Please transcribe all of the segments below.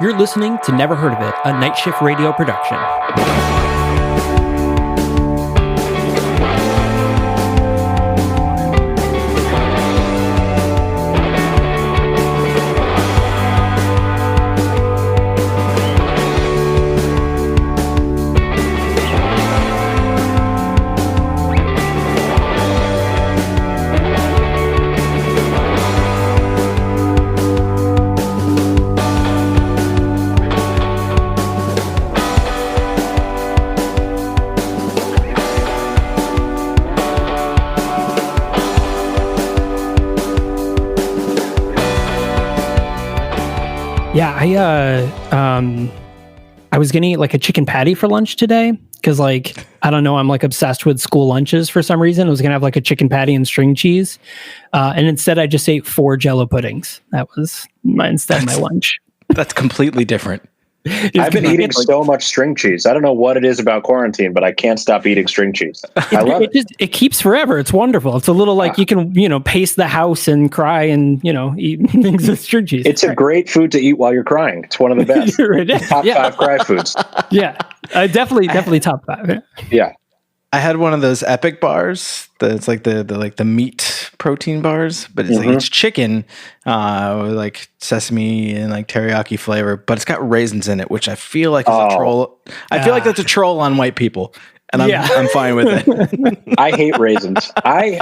You're listening to Never Heard of It, a Night Shift Radio production. Yeah, I was gonna eat like a chicken patty for lunch today because, like, I don't know, I'm like obsessed with school lunches for some reason. I was gonna have like a chicken patty and string cheese, and instead I just ate 4 Jell-O puddings. That was my lunch. That's completely different. I've been eating so much string cheese. I don't know what it is about quarantine, but I can't stop eating string cheese. I love it. It keeps forever. It's wonderful. It's a little like you can, pace the house and cry and, eat things with string cheese. It's a great food to eat while you're crying. It's one of the best. Top 5 cry foods. Yeah, definitely top 5. Yeah. I had one of those Epic bars. It's like the meat protein bars, but it's like it's chicken with like sesame and like teriyaki flavor, but it's got raisins in it, which I feel like is a troll. I feel like that's a troll on white people, and I'm fine with it. I hate raisins. I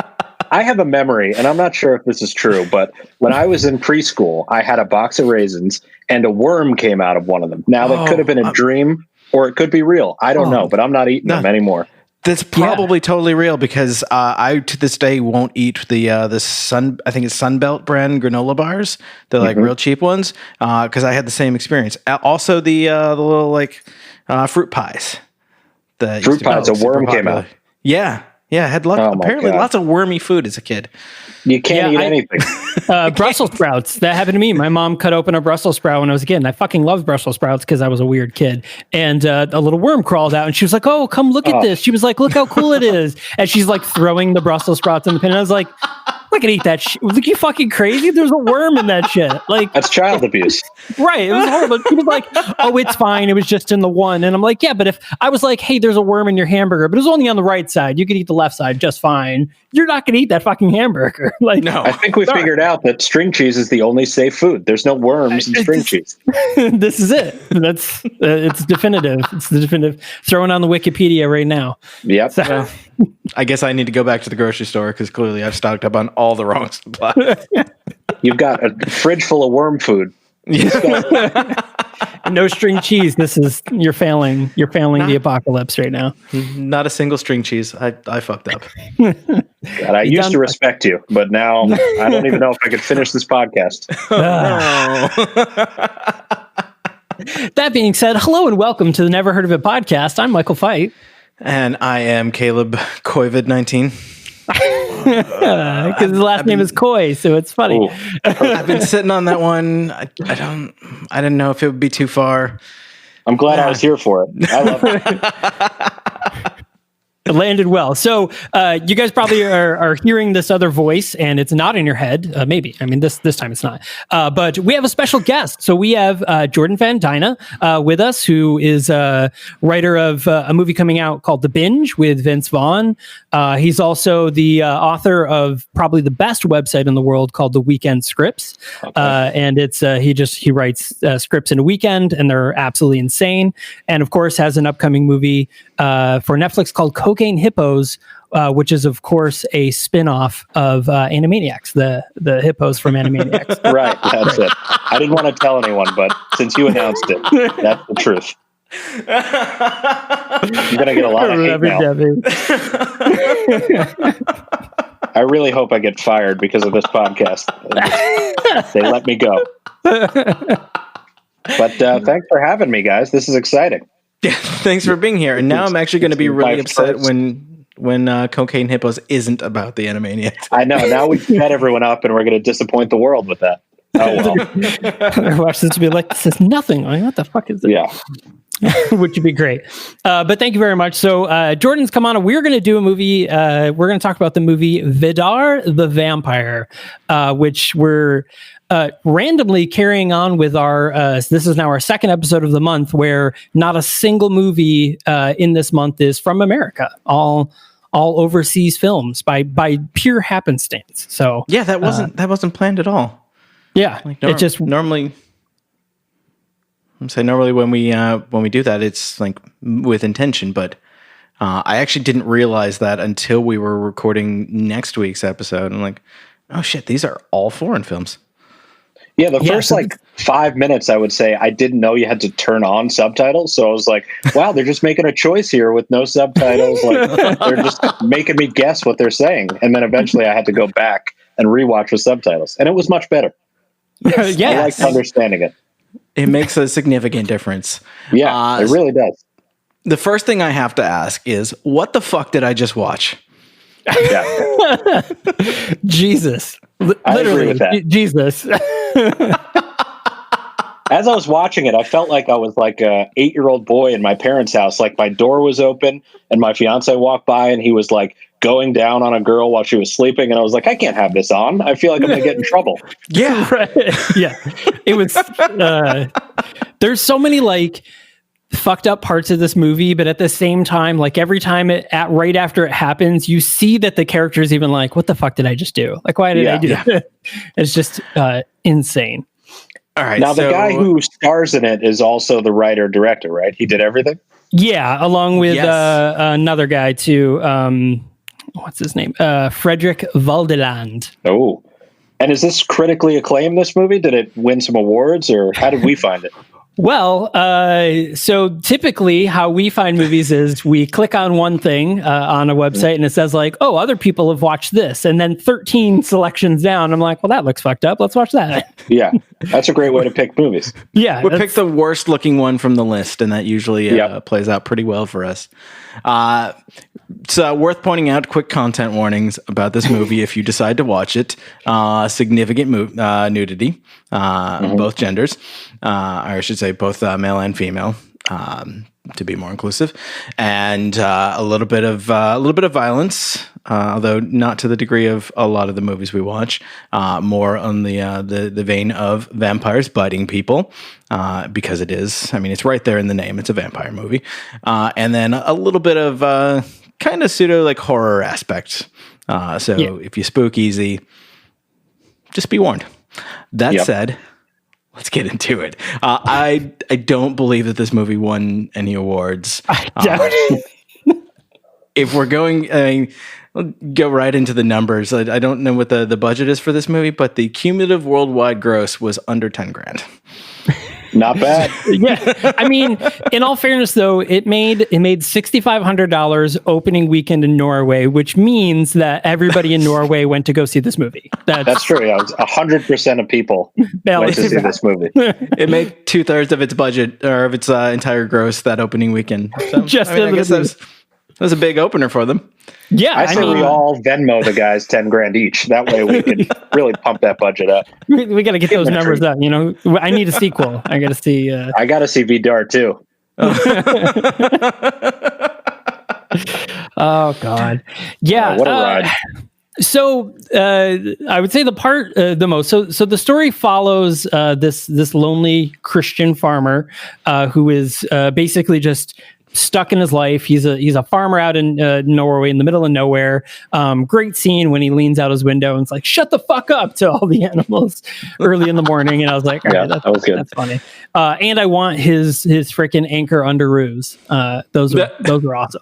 have a memory, and I'm not sure if this is true, but when I was in preschool, I had a box of raisins, and a worm came out of one of them. Now that could have been a dream, or it could be real. I don't know, but I'm not eating them anymore. That's probably totally real because I to this day won't eat the I think it's Sunbelt brand granola bars. They're like real cheap ones because I had the same experience. Also the little like fruit pies. Fruit pies, a worm came out. Yeah, I had lots of wormy food as a kid. You can't eat anything. Brussels sprouts. That happened to me. My mom cut open a Brussels sprout when I was a kid, and I fucking loved Brussels sprouts because I was a weird kid. And a little worm crawled out, and she was like, "Oh, come look at this." She was like, "Look how cool it is." And she's like throwing the Brussels sprouts in the pan. And I was like, "I can eat that shit." Like, you fucking crazy? There's a worm in that shit. Like, that's child abuse. Right. It was horrible. She was like, "Oh, it's fine. It was just in the one." And I'm like, "Yeah, but if I was like, hey, there's a worm in your hamburger, but it was only on the right side. You could eat the left side just fine. You're not going to eat that fucking hamburger." Like, no. I think we figured out that string cheese is the only safe food. There's no worms in string cheese. This is it. That's it's definitive. It's the definitive. Throwing on the Wikipedia right now. Yep. So, I guess I need to go back to the grocery store because clearly I've stocked up on all the wrong supplies. You've got a fridge full of worm food. No string cheese. You're failing the apocalypse right now. Not a single string cheese. I fucked up. God, I used to respect you, but now I don't even know if I could finish this podcast. That being said, hello and welcome to the Never Heard of It podcast. I'm Michael Fight. And I am Caleb COVID-19. Because his last name is Coy, so it's funny. I've been sitting on that one. I didn't know if it would be too far. I'm glad I was here for it. I love it. It landed well. So you guys probably are hearing this other voice, and it's not in your head. Maybe. I mean, this time it's not. But we have a special guest. So we have Jordan VanDina with us, who is a writer of a movie coming out called The Binge with Vince Vaughn. He's also the author of probably the best website in the world called The Weekend Scripts. Okay. And it's he writes scripts in a weekend, and they're absolutely insane. And of course has an upcoming movie for Netflix called Cocaine Hippos, which is of course a spin-off of Animaniacs, the hippos from Animaniacs. Right, that's it. I didn't want to tell anyone, but since you announced it, that's the truth. You're gonna get a lot of hate now. I really hope I get fired because of this podcast. They let me go. But thanks for having me, guys. This is exciting. Yeah, thanks for being here. And now I'm actually going to be really upset when Cocaine Hippos isn't about the Animaniacs. I know. Now we've set everyone up, and we're going to disappoint the world with that. Oh, well. I watch this to be like, this is nothing. Like, what the fuck is this? Yeah. Which would be great. But thank you very much. So Jordan's come on. We're going to do a movie. We're going to talk about the movie Vidar the Vampire, which we're randomly carrying on with our, this is now our second episode of the month where not a single movie in this month is from America. All overseas films by pure happenstance. So yeah, that wasn't planned at all. Yeah, like it just normally when we do that, it's like with intention. But I actually didn't realize that until we were recording next week's episode. I'm like, oh shit, these are all foreign films. Yeah, the first 5 minutes, I would say, I didn't know you had to turn on subtitles. So I was like, wow, they're just making a choice here with no subtitles. Like they're just making me guess what they're saying. And then eventually I had to go back and rewatch with subtitles. And it was much better. Yes. I liked understanding it. It makes a significant difference. Yeah, it really does. The first thing I have to ask is, what the fuck did I just watch? Yeah. Jesus. I agree with that. Jesus. As I was watching it, I felt like I was like a 8-year-old boy in my parents' house. Like my door was open and my fiance walked by and he was like going down on a girl while she was sleeping. And I was like, I can't have this on. I feel like I'm going to get in trouble. Yeah. Right. Yeah. It was, there's so many like fucked up parts of this movie, but at the same time, like every time right after it happens, you see that the character is even like, what the fuck did I just do? Like, why did I do that? It's just insane. All right. Now, the guy who stars in it is also the writer director, right? He did everything. Yeah, along with another guy too. What's his name? Frederick Valdeland. Oh, and is this critically acclaimed? This movie, did it win some awards, or how did we find it? Well, so typically how we find movies is we click on one thing on a website and it says like, oh, other people have watched this. And then 13 selections down, I'm like, well, that looks fucked up. Let's watch that. Yeah, that's a great way to pick movies. Yeah. We pick the worst looking one from the list, and that usually plays out pretty well for us. So worth pointing out, quick content warnings about this movie if you decide to watch it. Significant nudity, both genders, or I should say both male and female, to be more inclusive, and a little bit of violence, although not to the degree of a lot of the movies we watch. More on the vein of vampires biting people, because it is. I mean, it's right there in the name. It's a vampire movie, and then a little bit of kind of pseudo like horror aspect. If you spook easy, just be warned. That said, let's get into it. I don't believe that this movie won any awards. If we're going, we'll go right into the numbers. I don't know what the budget is for this movie, but the cumulative worldwide gross was under 10 grand. Not bad. Yeah. I mean, in all fairness, though, it made $6,500 opening weekend in Norway, which means that everybody in Norway went to go see this movie. That's true. Yeah, 100% of people went to see this movie. It made 2/3 of its budget, or of its entire gross, that opening weekend. So, I guess that was a big opener for them. Yeah, I say we all Venmo the guys 10 grand each. That way we can really pump that budget up. We got to get those numbers up. You know, I need a sequel. I got to see. I got to see Vidar too. Oh God, yeah. What a ride. So I would say the part the most. So the story follows this lonely Christian farmer who is basically just stuck in his life. He's a farmer out in Norway, in the middle of nowhere. Great scene when he leans out his window and it's like, "Shut the fuck up" to all the animals early in the morning. And I was like, all right, that was good. That's funny. And I want his freaking anchor underoos. Those were awesome,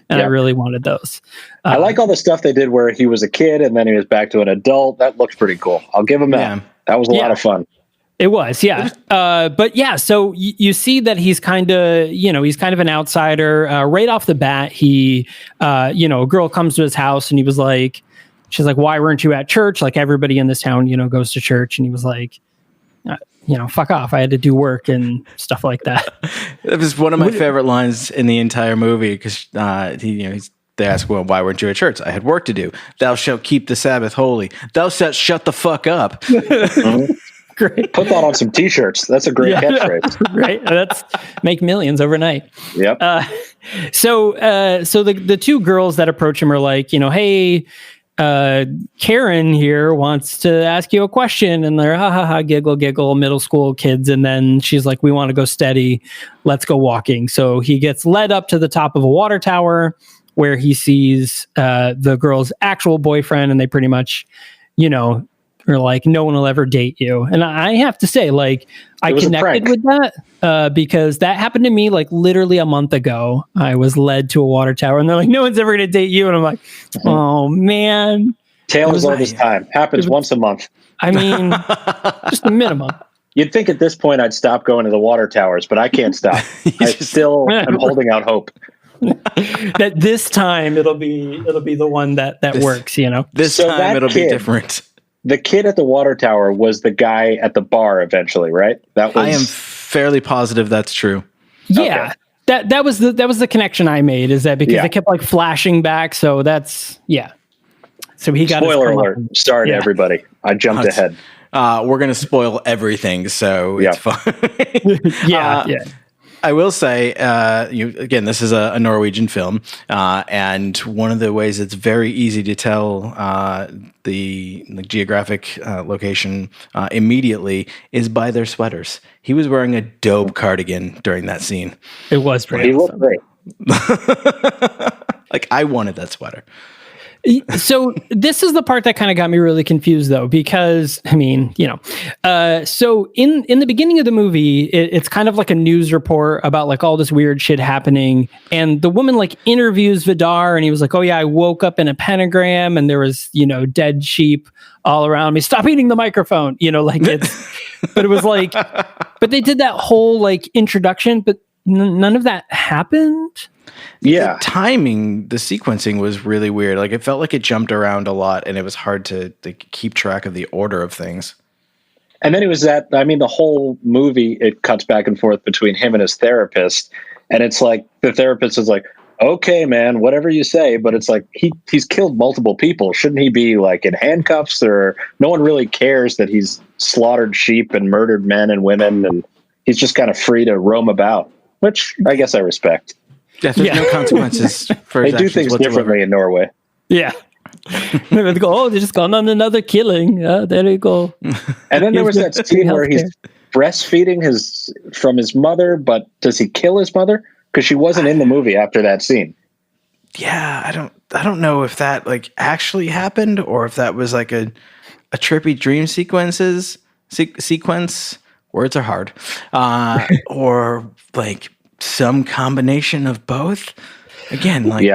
and I really wanted those. I like all the stuff they did where he was a kid and then he was back to an adult. That looks pretty cool. I'll give him that. That was a lot of fun. It was, yeah. But yeah, so you see that he's kind of an outsider. Right off the bat, he, a girl comes to his house and he was like, she's like, "Why weren't you at church? Like everybody in this town, goes to church." And he was like, "Fuck off. I had to do work and stuff like that." It was one of my favorite lines in the entire movie because they ask, "Well, why weren't you at church?" "I had work to do." "Thou shalt keep the Sabbath holy." "Thou shalt shut the fuck up." great. Put that on some t-shirts. That's a great catchphrase. Right. That's make millions overnight. Yep. So the two girls that approach him are like, hey, Karen here wants to ask you a question, and they're ha ha ha, giggle, middle school kids. And then she's like, we want to go steady. Let's go walking. So he gets led up to the top of a water tower where he sees the girl's actual boyfriend, and they pretty much, are like, no one will ever date you. And I have to say, like, I connected with that because that happened to me like literally a month ago. I was led to a water tower and they're like, no one's ever going to date you. And I'm like, oh man. Tale is all this time. Happens once a month. I mean, just a minimum. You'd think at this point I'd stop going to the water towers, but I can't stop. I still am holding out hope. That this time it'll be the one that works, This time it'll be different. The kid at the water tower was the guy at the bar eventually, right? I am fairly positive that's true. Yeah. Okay. That was the connection I made, is that because they kept like flashing back. So that's So he got spoiler alert. Sorry to everybody. I jumped ahead. We're gonna spoil everything, so it's fine. I will say, again, this is a Norwegian film, and one of the ways it's very easy to tell the geographic location immediately is by their sweaters. He was wearing a dope cardigan during that scene. It was pretty awesome. He looked great. Like, I wanted that sweater. So this is the part that kind of got me really confused, though, because I mean, so in the beginning of the movie, it's kind of like a news report about like all this weird shit happening, and the woman like interviews Vidar, and he was like, "Oh yeah, I woke up in a pentagram, and there was dead sheep all around me. Stop eating the microphone." Like it's, but it was like, but they did that whole like introduction, but none of that happened. Yeah. The timing, the sequencing was really weird. Like, it felt like it jumped around a lot, and it was hard to keep track of the order of things. And then it was the whole movie, it cuts back and forth between him and his therapist. And it's like, the therapist is like, okay, man, whatever you say. But it's like, he's killed multiple people. Shouldn't he be like in handcuffs? Or no one really cares that he's slaughtered sheep and murdered men and women. And he's just kind of free to roam about, which I guess I respect. Yeah, there's no consequences for his They do things differently in Norway. Yeah. They go, they just gone on another killing. There you go. And then there was that scene where he's breastfeeding from his mother, but does he kill his mother? Because she wasn't in the movie after that scene. Yeah, I don't know if that like actually happened, or if that was like a trippy dream sequence. Words are hard. Or like some combination of both. Again, like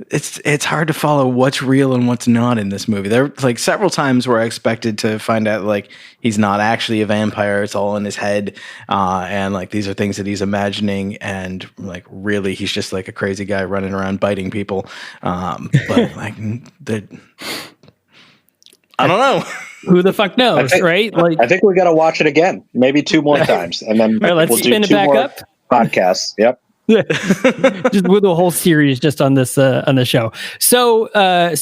it's hard to follow what's real and what's not in this movie. There like several times where I expected to find out like he's not actually a vampire, it's all in his head, and like these are things that he's imagining, and like really he's just like a crazy guy running around biting people. But like I don't know. Who the fuck knows, right? Like, I think we got to watch it again, maybe 2 more times, and then let's spin it back up. Podcasts. Yep. Just with a whole series just on this on the show. So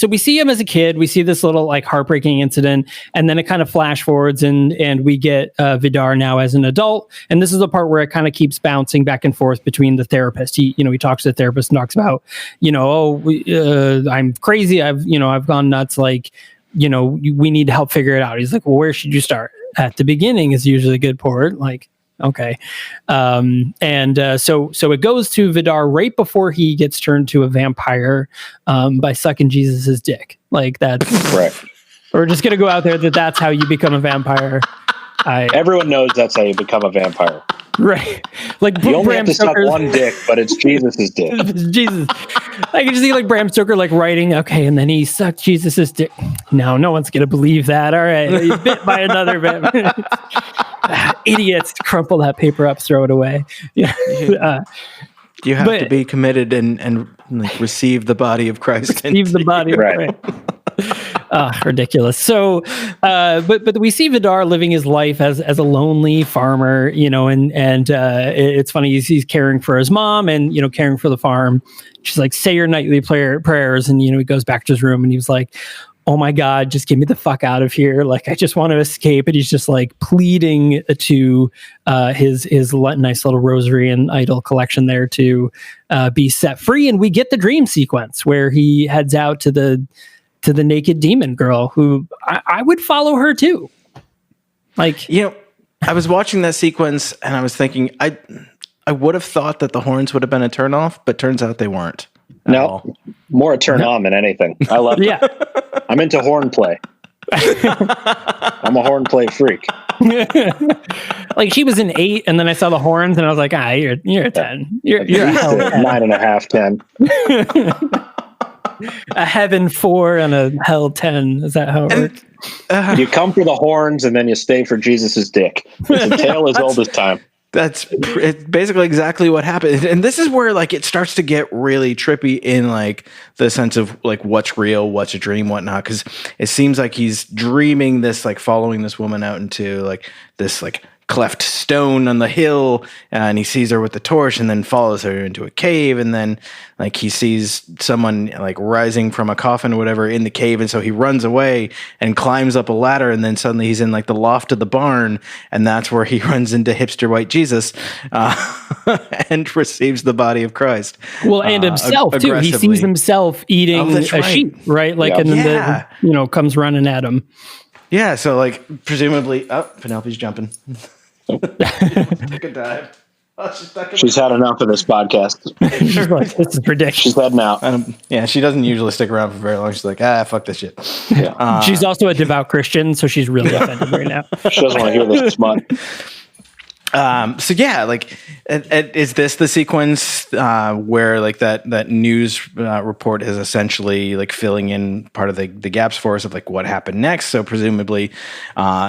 we see him as a kid. We see this little like heartbreaking incident, and then it kind of flash forwards, and we get Vidar now as an adult. And this is the part where it kind of keeps bouncing back and forth between the therapist. He talks to the therapist and talks about I'm crazy. I've gone nuts. Like we need to help figure it out. He's like, well, where should you start? At the beginning is usually a good port. Like, okay. So it goes to Vidar right before he gets turned to a vampire by sucking Jesus's dick. Like, that's right. We're just going to go out there that's how you become a vampire. Everyone knows that's how you become a vampire. Right. Like, you only have to suck one dick, but it's Jesus's dick. Jesus. I can just see like Bram Stoker like writing, okay, and then he sucked Jesus's dick. No one's going to believe that. All right. He's bit by another vampire. Idiots, crumple that paper up, throw it away. Yeah. You have to be committed and like receive the body of Christ. Receive the body of Christ. Ridiculous. So, but we see Vidar living his life as a lonely farmer, and it's funny. He's caring for his mom and, caring for the farm. She's like, say your nightly prayers. And, he goes back to his room and he was like, oh my God, just get me the fuck out of here. Like, I just want to escape. And he's just like pleading to his nice little rosary and idol collection there to be set free. And we get the dream sequence where he heads out to the naked demon girl, who I would follow her too. Like, I was watching that sequence and I was thinking, I would have thought that the horns would have been a turnoff, but turns out they weren't. No, more a turn on than anything. I love it. Yeah. I'm into horn play. I'm a horn play freak. Like, she was an 8, and then I saw the horns, and I was like, you're a 10. You're a hell 10. 9.5, 10. A heaven 4 and a hell 10. Is that how it works? You come for the horns, and then you stay for Jesus's dick. It's a tale as old as time. That's basically exactly what happened. And this is where like it starts to get really trippy in like the sense of like what's real, what's a dream, whatnot. Because it seems like he's dreaming this, like following this woman out into like this like cleft stone on the hill, and he sees her with the torch and then follows her into a cave, and then like he sees someone like rising from a coffin or whatever in the cave, and so he runs away and climbs up a ladder, and then suddenly he's in like the loft of the barn, and that's where he runs into hipster white Jesus and receives the body of Christ. Well, and himself too. He sees himself eating a sheep, right? Like, and then comes running at him. Yeah, so like presumably, Penelope's jumping. Good dive. She's had enough of this podcast. She's like, this is ridiculous. She's heading out. She doesn't usually stick around for very long. She's like, fuck this shit. Yeah. She's also a devout Christian, so she's really offended right now. She doesn't want to hear this smut. So yeah, like, is this the sequence where like that news report is essentially like filling in part of the gaps for us of like what happened next? So presumably,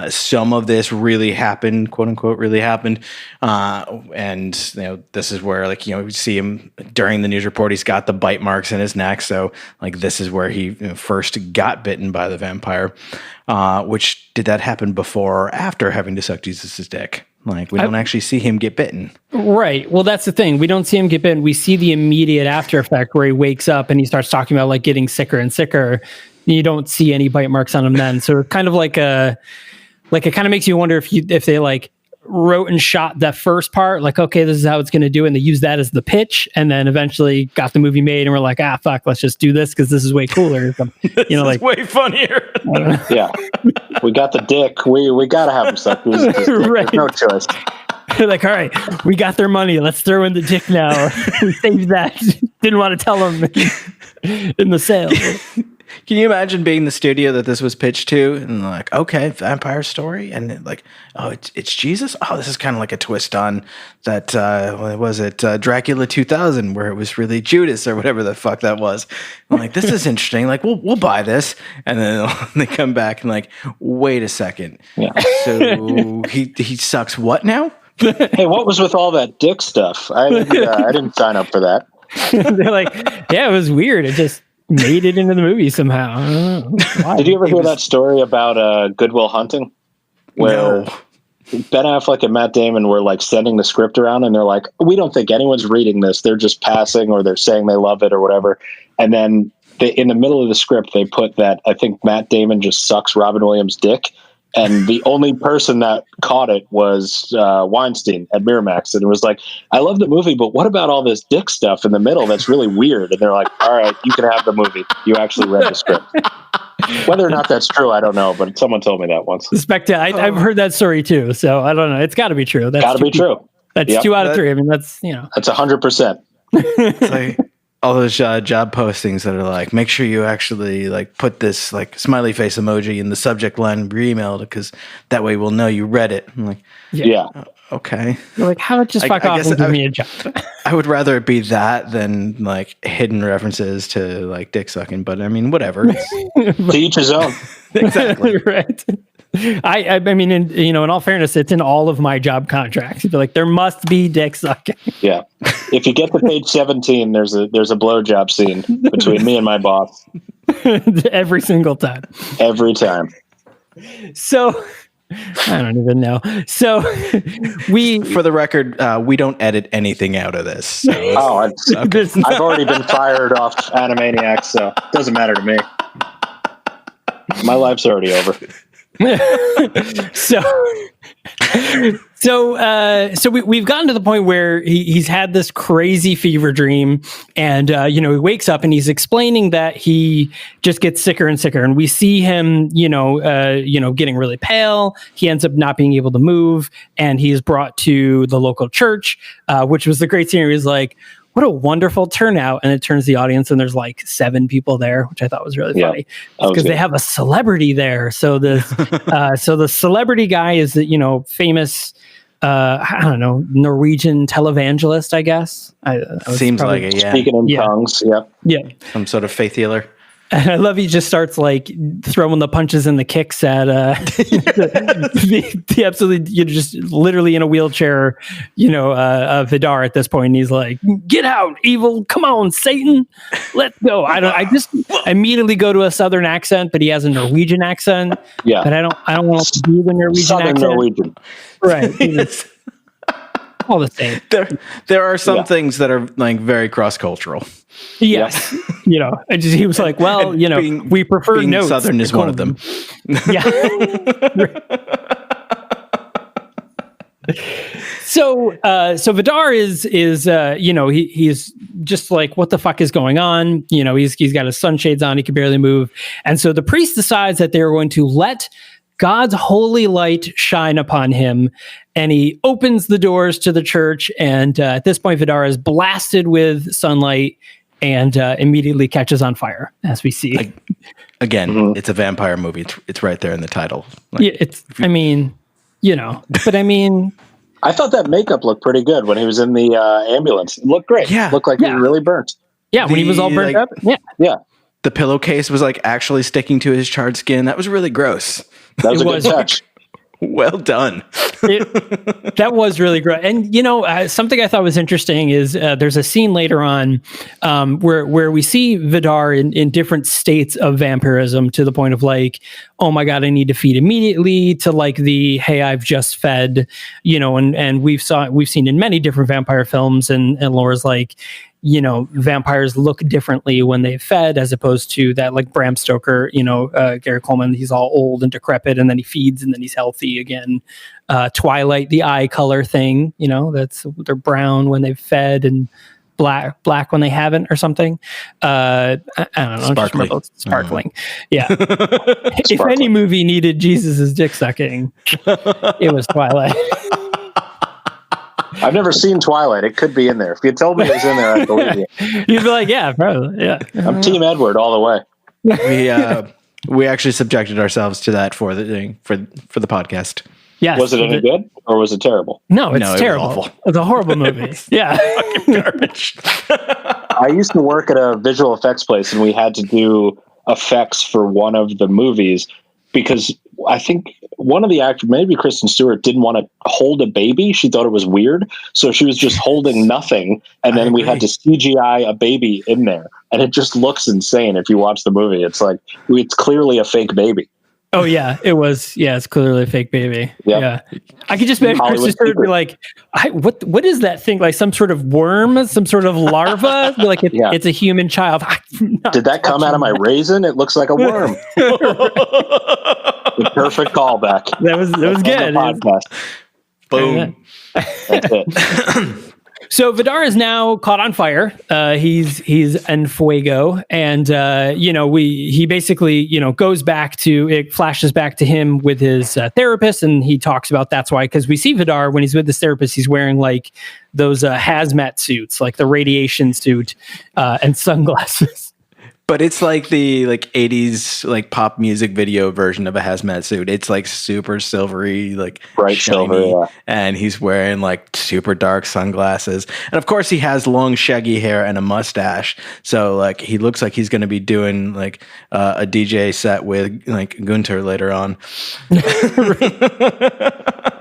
some of this really happened, quote unquote, really happened, and this is where like we see him during the news report. He's got the bite marks in his neck, so like this is where he first got bitten by the vampire. Which did that happen before or after having to suck Jesus's dick? Like, we don't actually see him get bitten. Right. Well, that's the thing. We don't see him get bitten. We see the immediate after effect where he wakes up and he starts talking about like getting sicker and sicker. You don't see any bite marks on him then. So it's kind of like it kind of makes you wonder if they like wrote and shot that first part, like, okay, this is how it's going to do. And they use that as the pitch. And then eventually got the movie made and we're like, fuck, let's just do this because this is way cooler. This is way funnier. Yeah. We got the dick. We got to have him suck. Right. There's no choice. Like, all right, we got their money. Let's throw in the dick now. We saved that. Didn't want to tell them in the sale. Can you imagine being the studio that this was pitched to and like, okay, vampire story, and like, oh, it's Jesus. Oh, this is kind of like a twist on that. What was it, Dracula 2000, where it was really Judas or whatever the fuck that was. I'm like, this is interesting. Like, we'll buy this, and then they come back and like, wait a second. Yeah. So he sucks what now? Hey, what was with all that dick stuff? I didn't sign up for that. They're like, yeah, it was weird. It just made it into the movie somehow. I don't know why. Did you ever hear that story about Good Will Hunting? Where Ben Affleck and Matt Damon were like sending the script around and they're like, we don't think anyone's reading this. They're just passing or they're saying they love it or whatever. And then in the middle of the script, they put that I think Matt Damon just sucks Robin Williams' dick. And the only person that caught it was Weinstein at Miramax. And it was like, I love the movie, but what about all this dick stuff in the middle? That's really weird. And they're like, all right, you can have the movie. You actually read the script. Whether or not that's true, I don't know. But someone told me that once. I've heard that story too. So I don't know. It's got to be true. That's got to be true. That's 2 out of 3. I mean, that's, That's 100%. It's like all those job postings that are like, make sure you actually like put this like smiley face emoji in the subject line of your email because that way we'll know you read it. I'm like, yeah. Okay. You're like, how about just fuck off and give me a job? I would rather it be that than like hidden references to like dick sucking, but I mean, whatever. To each his own. Exactly. Right. I mean, in all fairness, it's in all of my job contracts. You'd be like, there must be dick sucking. Yeah. If you get to page 17, there's a blowjob scene between me and my boss. Every single time. Every time. So I don't even know. So for the record, we don't edit anything out of this. So I've already been fired off Animaniacs, so it doesn't matter to me. my life's already over. So we've gotten to the point where he's had this crazy fever dream, and he wakes up and he's explaining that he just gets sicker and sicker, and we see him getting really pale. He ends up not being able to move, and he's brought to the local church, which was the great scene where he's like, what a wonderful turnout. And it turns the audience and there's like 7 people there, which I thought was really funny because they have a celebrity there. So the celebrity guy is the, famous, I don't know, Norwegian televangelist, I guess. Seems like it. Yeah. Speaking in tongues. Yeah. Yeah. Some sort of faith healer. And I love he just starts like throwing the punches and the kicks at the absolutely, you're just literally in a wheelchair, Vidar at this point. And he's like, get out, evil. Come on, Satan. Let's go. I just immediately go to a Southern accent, but he has a Norwegian accent. Yeah. But I don't want to do the Norwegian Southern accent. Right. It's all the same. There are some things that are like very cross-cultural. Yes. He was like, well, we prefer being notes. Southern is one of them. Yeah. So Vidar is he's just like, what the fuck is going on? He's got his sunshades on. He can barely move. And so the priest decides that they're going to let God's holy light shine upon him, and he opens the doors to the church. And at this point, Vidar is blasted with sunlight and immediately catches on fire, as we see. Again, It's a vampire movie. It's right there in the title. I thought that makeup looked pretty good when he was in the ambulance. It looked great. Yeah. It looked like he was really burnt. Yeah, when he was all burnt up. Yeah. Yeah. The pillowcase was like actually sticking to his charred skin. That was really gross. That was a good touch. Well done. That was really great. And, something I thought was interesting is there's a scene later on where we see Vidar in different states of vampirism, to the point of like, oh my God, I need to feed immediately, to like the, hey, I've just fed, and we've seen in many different vampire films, and Laura's like, vampires look differently when they've fed, as opposed to that like Bram Stoker, Gary Coleman, he's all old and decrepit and then he feeds and then he's healthy again. Twilight, the eye color thing, they're brown when they've fed and black when they haven't, or something. I don't know. Sparkling. Yeah. If any movie needed Jesus's dick sucking, it was Twilight. I've never seen Twilight. It could be in there. If you told me it was in there, I'd believe you. You'd be like, yeah, probably. Yeah. I'm Team Edward all the way. We actually subjected ourselves to that for the podcast. Yes. Was it any good or was it terrible? No, it's terrible. It was awful. It's a horrible movie. Yeah. Fucking garbage. I used to work at a visual effects place, and we had to do effects for one of the movies because I think one of the actors, maybe Kristen Stewart, didn't want to hold a baby. She thought it was weird. So she was just holding nothing. And then we had to CGI a baby in there. And it just looks insane if you watch the movie. It's like, it's clearly a fake baby. Oh, yeah, it was. Yeah, it's clearly a fake baby. Yep. Yeah. I could just imagine Kristen Stewart be like, what is that thing? Like some sort of worm, some sort of larva? Like it's a human child. Did that come out of my raisin? It looks like a worm. The perfect callback. That was good. Boom. That's it. So Vidar is now caught on fire. He's en fuego, and he basically goes back to, it flashes back to him with his therapist, and he talks about that's why, because we see Vidar when he's with his therapist, he's wearing like those hazmat suits, like the radiation suit and sunglasses. But it's like the 80s like pop music video version of a hazmat suit. It's like super silvery, like bright shiny, silver, yeah. And he's wearing like super dark sunglasses. And of course he has long shaggy hair and a mustache. So like he looks like he's going to be doing like a DJ set with like Gunter later on.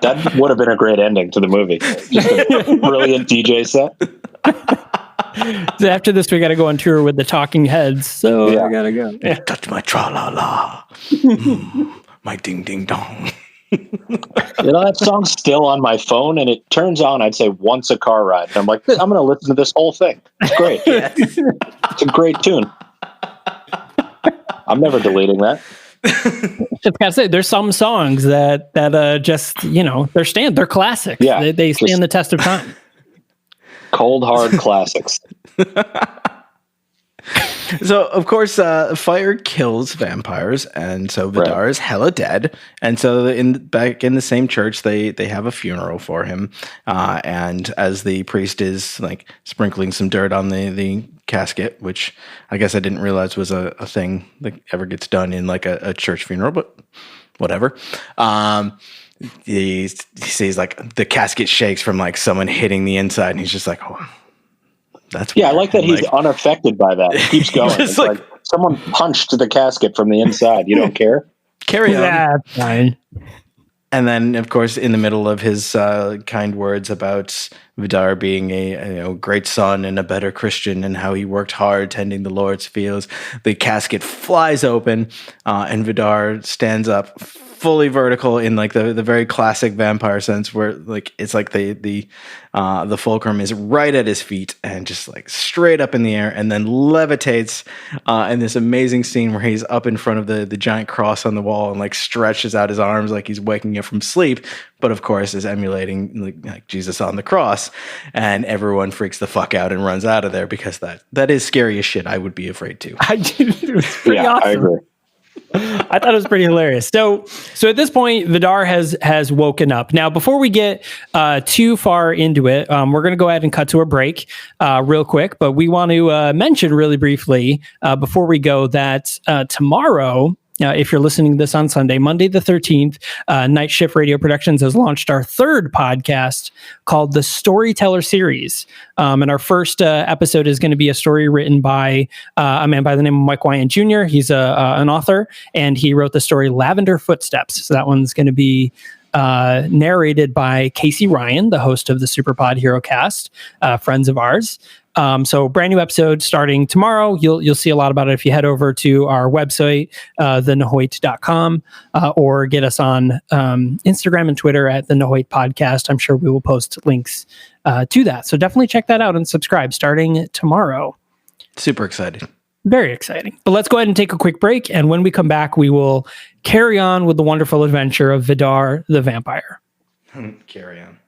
That would have been a great ending to the movie. Just a brilliant DJ set. So after this, we got to go on tour with the Talking Heads. So I got to go. Yeah. Touch my tra-la-la. My ding-ding-dong. That song's still on my phone, and it turns on, I'd say, once a car ride. And I'm like, I'm going to listen to this whole thing. It's great. It's a great tune. I'm never deleting that. Just gotta say, there's some songs that just they're classics. Yeah, they stand the test of time. Cold hard classics. So, of course, fire kills vampires, and so Vidar is hella dead. And so, back in the same church, they have a funeral for him. And as the priest is like sprinkling some dirt on the casket, which I guess I didn't realize was a thing that ever gets done in like a church funeral, but whatever. He sees like the casket shakes from like someone hitting the inside, and he's just like, oh. That's weird. I like that he's unaffected by that. He keeps going. It's like someone punched the casket from the inside. You don't care? Carry on. Yeah, fine. And then, of course, in the middle of his kind words about Vidar being a great son and a better Christian and how he worked hard tending the Lord's fields, the casket flies open and Vidar stands up fully vertical in like the very classic vampire sense, where like it's like the fulcrum is right at his feet and just like straight up in the air, and then levitates in this amazing scene where he's up in front of the giant cross on the wall and like stretches out his arms like he's waking up from sleep, but of course is emulating like Jesus on the cross, and everyone freaks the fuck out and runs out of there because that is scary as shit. I would be afraid too. It was pretty awesome. I agree. I thought it was pretty hilarious. So at this point, Vidar has woken up. Now, before we get too far into it, we're going to go ahead and cut to a break real quick. But we want to mention really briefly before we go that tomorrow, if you're listening to this on Sunday, Monday the 13th, Night Shift Radio Productions has launched our third podcast called The Storyteller Series. And our first episode is going to be a story written by a man by the name of Mike Wyant Jr. He's an author, and he wrote the story Lavender Footsteps. So that one's going to be narrated by Casey Ryan, the host of the Superpod Hero Cast, friends of ours. So brand new episode starting tomorrow. You'll see a lot about it if you head over to our website, thenahoit.com, or get us on Instagram and Twitter at the Nahoit Podcast. I'm sure we will post links to that. So definitely check that out and subscribe starting tomorrow. Super excited. Very exciting. But let's go ahead and take a quick break. And when we come back, we will carry on with the wonderful adventure of Vidar the vampire. Carry on.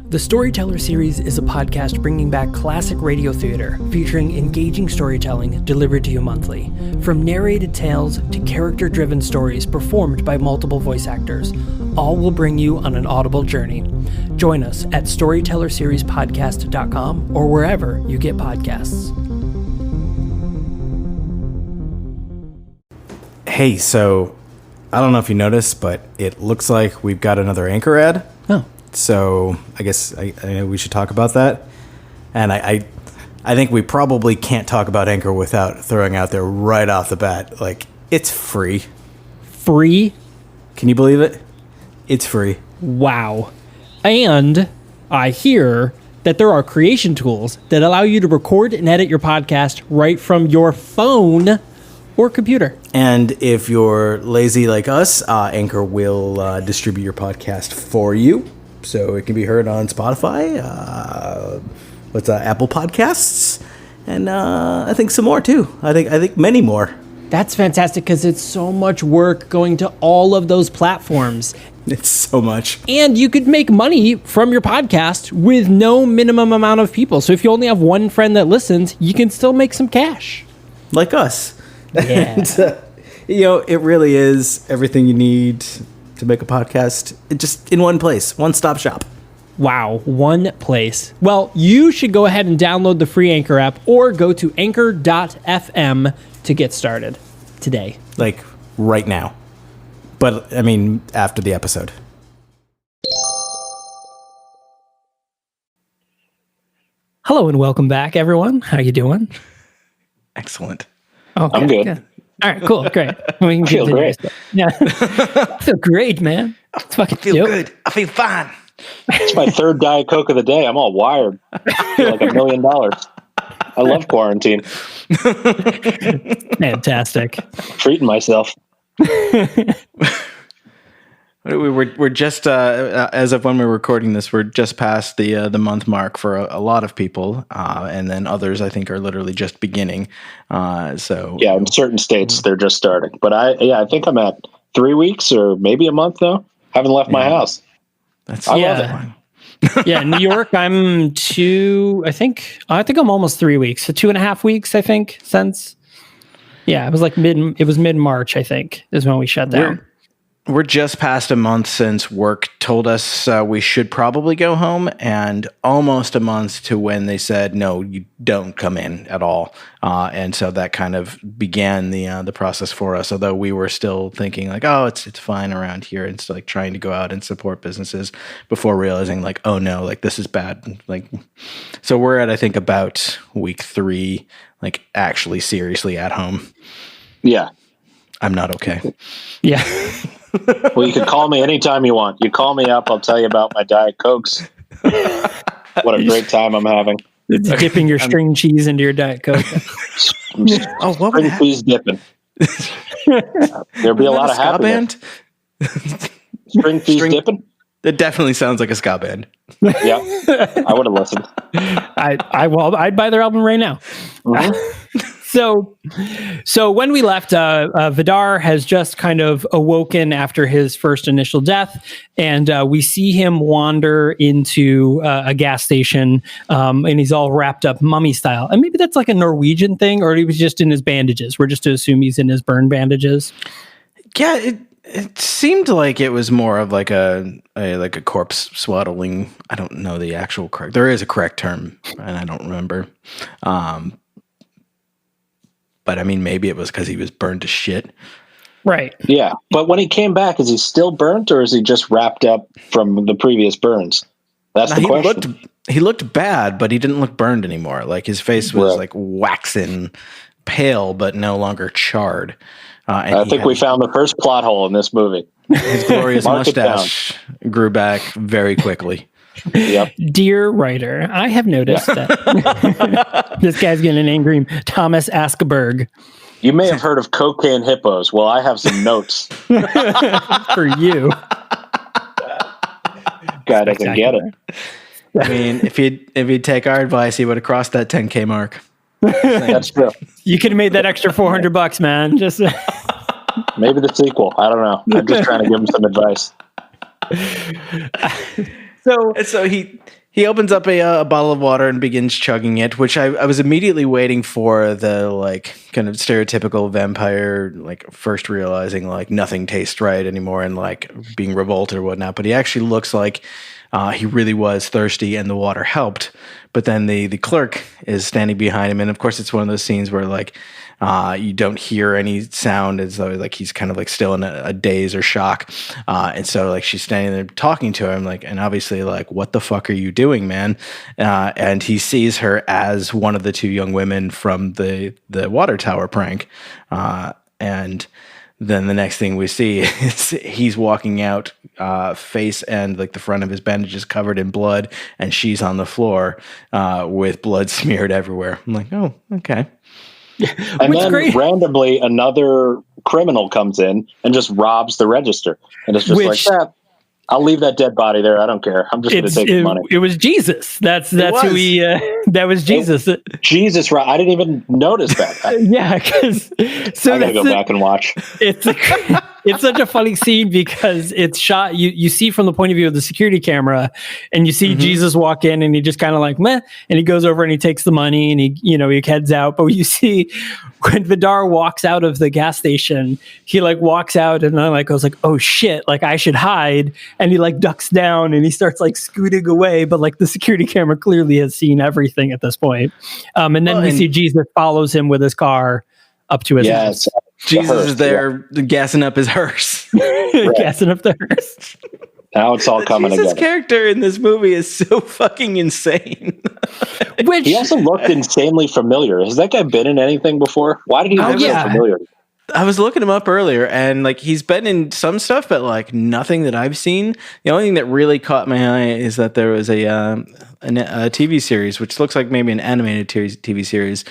The Storyteller Series is a podcast bringing back classic radio theater, featuring engaging storytelling delivered to you monthly. From narrated tales to character-driven stories performed by multiple voice actors, all will bring you on an audible journey. Join us at StorytellerSeriesPodcast.com or wherever you get podcasts. Hey, so I don't know if you noticed, but it looks like we've got another Anchor ad. Oh. So I guess we should talk about that. And I think we probably can't talk about Anchor without throwing out there right off the bat, like, it's free. Free? Can you believe it? It's free. Wow. And I hear that there are creation tools that allow you to record and edit your podcast right from your phone or computer. And if you're lazy like us, Anchor will distribute your podcast for you. So it can be heard on Spotify, Apple Podcasts, and I think some more too. I think many more. That's fantastic because it's so much work going to all of those platforms. It's so much. And you could make money from your podcast with no minimum amount of people. So if you only have one friend that listens, you can still make some cash. Like us. Yeah. And, it really is everything you need to make a podcast, just in one place, one-stop shop. Wow, one place. Well, you should go ahead and download the free Anchor app or go to anchor.fm to get started today. Like right now. But, I mean, after the episode. Hello and welcome back, everyone. How you doing? Excellent. Okay, I'm good. All right, cool, great. We can feel great. Yeah, I feel great, man. It's fucking I feel dope. good. I feel fine. It's my third Diet Coke of the day. I'm all wired. I feel like $1 million. I love quarantine. Fantastic. Treating myself. We're just as of when we're recording this, we're just past the month mark for a lot of people, and then others I think are literally just beginning. So yeah, in certain states they're just starting, but I think I'm at 3 weeks or maybe a month now. Haven't left my house. I love it. Yeah, New York. I'm I think I'm almost 3 weeks. So 2.5 weeks, I think, since. Yeah, it was like mid-March, I think, is when we shut down. We're just past a month since work told us we should probably go home, and almost a month to when they said, no, you don't come in at all. And so that kind of began the process for us, although we were still thinking like, oh, it's fine around here. And it's like trying to go out and support businesses before realizing like, oh no, like this is bad. Like, so we're at, I think, about week 3, like actually seriously at home. Yeah. I'm not okay. Yeah. Well, you can call me anytime you want. You call me up, I'll tell you about my Diet Cokes. What a great time I'm having. Dipping your string cheese into your Diet Coke. Oh, what would String cheese dipping. There'll be a lot of ska band? String cheese dipping? That definitely sounds like a ska band. Yeah, I would have listened. I'd buy their album right now. Mm-hmm. So when we left, Vidar has just kind of awoken after his first initial death, and we see him wander into a gas station, and he's all wrapped up mummy style. And maybe that's like a Norwegian thing, or he was just in his bandages. We're just to assume he's in his burn bandages. Yeah, it seemed like it was more of like a corpse swaddling. I don't know the actual correct. There is a correct term, and I don't remember. But I mean, maybe it was because he was burned to shit. Right. Yeah. But when he came back, is he still burnt or is he just wrapped up from the previous burns? That's the question. He looked bad, but he didn't look burned anymore. Like his face was like waxen pale, but no longer charred. I think we found the first plot hole in this movie. His glorious mustache grew back very quickly. Yep. Dear writer, I have noticed that this guy's getting an angry Thomas Askeberg. You may have heard of cocaine hippos. Well, I have some notes. For you. Guy doesn't get it. I mean, if he'd take our advice, he would have crossed that 10K mark. That's true. You could have made that extra $400, man. Just maybe the sequel. I don't know. I'm just trying to give him some advice. So he opens up a bottle of water and begins chugging it, which I was immediately waiting for the like kind of stereotypical vampire, like first realizing like nothing tastes right anymore and like being revolted or whatnot. But he actually looks like he really was thirsty and the water helped. But then the clerk is standing behind him. And of course, it's one of those scenes where like you don't hear any sound as though like he's kind of like still in a daze or shock. And so like she's standing there talking to him like, and obviously like, what the fuck are you doing, man? And he sees her as one of the 2 young women from the water tower prank. And then the next thing we see is he's walking out, face and like the front of his bandages covered in blood, and she's on the floor with blood smeared everywhere. I'm like, oh, okay. And then randomly another criminal comes in and just robs the register. And it's just I'll leave that dead body there. I don't care. I'm just going to take the money. It was Jesus. That's who he. That was Jesus. Jesus, right? I didn't even notice that. Yeah, because I gotta go back and watch. It's such a funny scene because it's shot. You see from the point of view of the security camera, and you see Jesus walk in, and he just kind of like meh, and he goes over and he takes the money, and he heads out. But you see when Vidar walks out of the gas station, he like walks out, and then like goes like, oh shit, like I should hide. And he like ducks down and he starts like scooting away, but like the security camera clearly has seen everything at this point. And then we see Jesus follows him with his car up to his house. Jesus is there gassing up his hearse. Gassing up the hearse. Now it's all coming together. Jesus' character in this movie is so fucking insane. Which he also looked insanely familiar. Has that guy been in anything before? Why did he look so familiar? I was looking him up earlier, and like he's been in some stuff, but like nothing that I've seen. The only thing that really caught my eye is that there was a TV series, which looks like maybe an animated TV series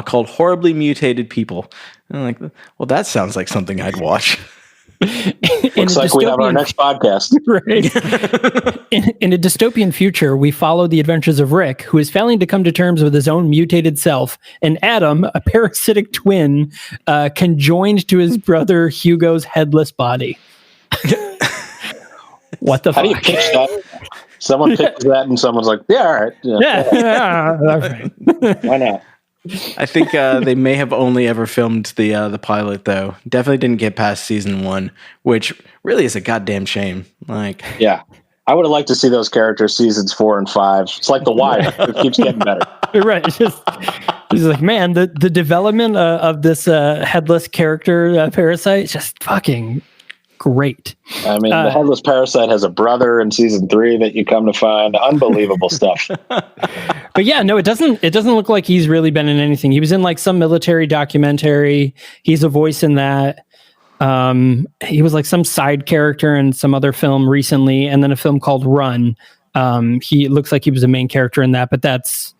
called Horribly Mutated People. And I'm like, well, that sounds like something I'd watch. Looks like we have our next podcast. Right. In a dystopian future, we follow the adventures of Rick, who is failing to come to terms with his own mutated self, and Adam, a parasitic twin, conjoined to his brother Hugo's headless body. What the fuck? How do you pitch that? Someone pitches that and someone's like, yeah, all right. Yeah. All right. Why not? I think they may have only ever filmed the pilot, though. Definitely didn't get past season 1, which really is a goddamn shame. Like, yeah, I would have liked to see those characters seasons 4 and 5. It's like The Wire; it keeps getting better. Right. It's just, he's like, man, the development of this headless character parasite is just fucking great. I mean, the headless parasite has a brother in season 3 that you come to find. Unbelievable stuff. But yeah, no, it doesn't look like he's really been in anything. He was in like some military documentary. He's a voice in that. He was like some side character in some other film recently, and then a film called Run. He looks like he was a main character in that, but it's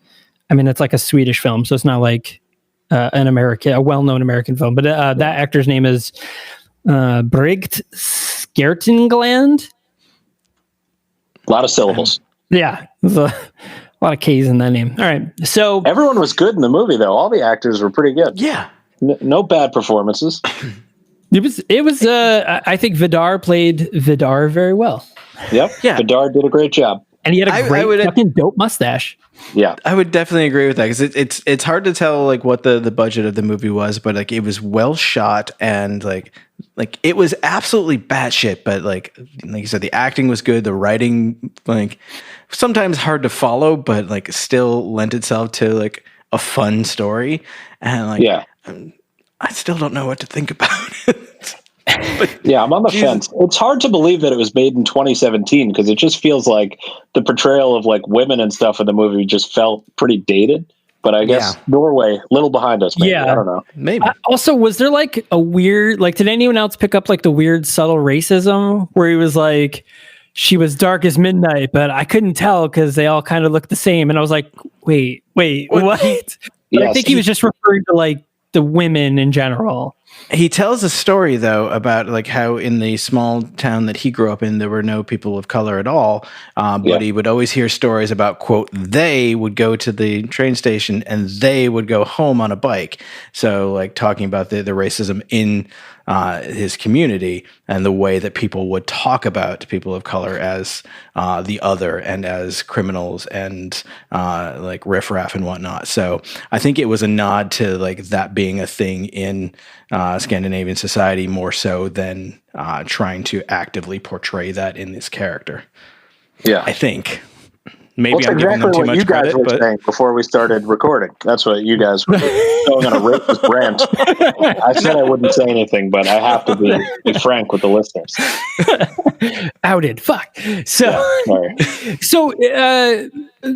like a Swedish film, so it's not like a well-known American film. But that actor's name is Brigt Skjertingland. A lot of syllables. Yeah, there's a lot of K's in that name. All right, so everyone was good in the movie, though. All the actors were pretty good. Yeah, no bad performances. It was. I think Vidar played Vidar very well. Yep. Yeah, Vidar did a great job, and he had a great fucking dope mustache. Yeah, I would definitely agree with that, because it's hard to tell like what the budget of the movie was, but like it was well shot, and like it was absolutely batshit. But like you said, the acting was good, the writing like sometimes hard to follow, but like still lent itself to like a fun story. And like I still don't know what to think about it. But, yeah, I'm on the fence. It's hard to believe that it was made in 2017, because it just feels like the portrayal of like women and stuff in the movie just felt pretty dated. But I guess Norway, a little behind us. Maybe. I don't know. Maybe. Also, was there like a weird, like, did anyone else pick up like the weird subtle racism where he was like, she was dark as midnight, but I couldn't tell because they all kind of looked the same. And I was like, wait, what? But I think he was just referring to like the women in general. He tells a story, though, about like how in the small town that he grew up in, there were no people of color at all. But he would always hear stories about, quote, they would go to the train station and they would go home on a bike. So like talking about the racism in his community and the way that people would talk about people of color as the other and as criminals and like riffraff and whatnot. So I think it was a nod to like that being a thing in Scandinavian society more so than trying to actively portray that in this character. Yeah, I think. Maybe I'm giving them too much credit, but saying before we started recording, that's what you guys were going on a racist rant. I said I wouldn't say anything, but I have to be frank with the listeners. Outed. Fuck. So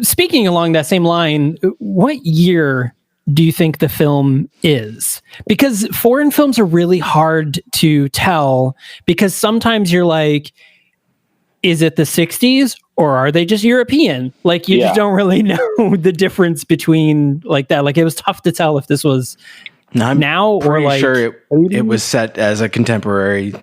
speaking along that same line, what year do you think the film is? Because foreign films are really hard to tell, because sometimes you're like, is it the 60s or are they just European? Like you just don't really know the difference between like that. Like it was tough to tell if this was now or like sure it was set as a contemporary.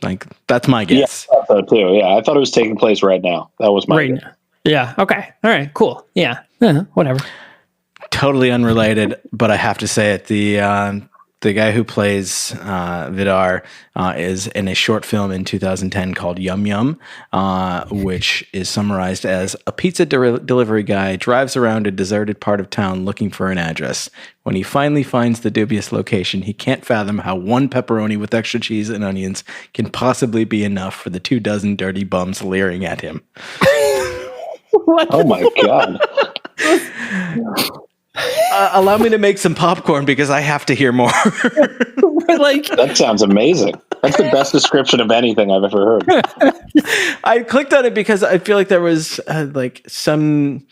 Like that's my guess. Yeah, I thought so too. Yeah, I thought it was taking place right now. That was my guess. Yeah. Okay. All right. Cool. Yeah. Whatever. Totally unrelated, but I have to say it. The guy who plays Vidar is in a short film in 2010 called Yum Yum, which is summarized as a pizza delivery guy drives around a deserted part of town looking for an address. When he finally finds the dubious location, he can't fathom how one pepperoni with extra cheese and onions can possibly be enough for the 24 dirty bums leering at him. Oh my God. Allow me to make some popcorn because I have to hear more. Like that sounds amazing. That's the best description of anything I've ever heard. I clicked on it because I feel like there was like some.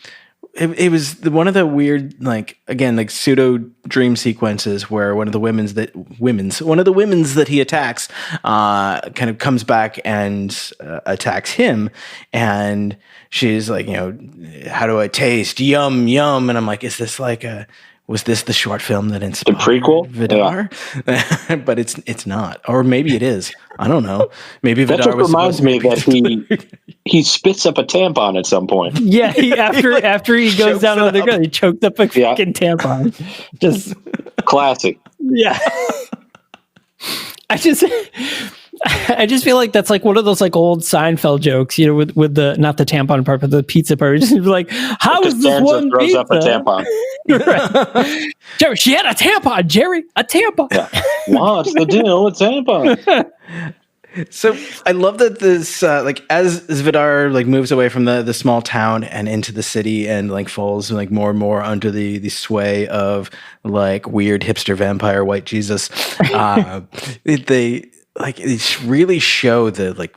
It was one of the weird, like again, like pseudo dream sequences where one of the women's that he attacks, kind of comes back and attacks him, and she's like, how do I taste? Yum, yum. And I'm like, is this like was this the short film that The inspired prequel? Vidar? Yeah. But it's not, or maybe it is. I don't know. Maybe That Vidar just was reminds me that he spits up a tampon at some point. Yeah, after he goes down on the ground, he choked up a fucking tampon. Just classic. Yeah. I just feel like that's like one of those like old Seinfeld jokes, with the not the tampon part, but the pizza part. Just like, how is this one throws pizza? up a tampon. Right. Jerry, she had a tampon. Jerry, a tampon. Yeah. What's the deal with tampon? So I love that this as Vidar moves away from the small town and into the city and falls more and more under the sway of weird hipster vampire white Jesus. They really show the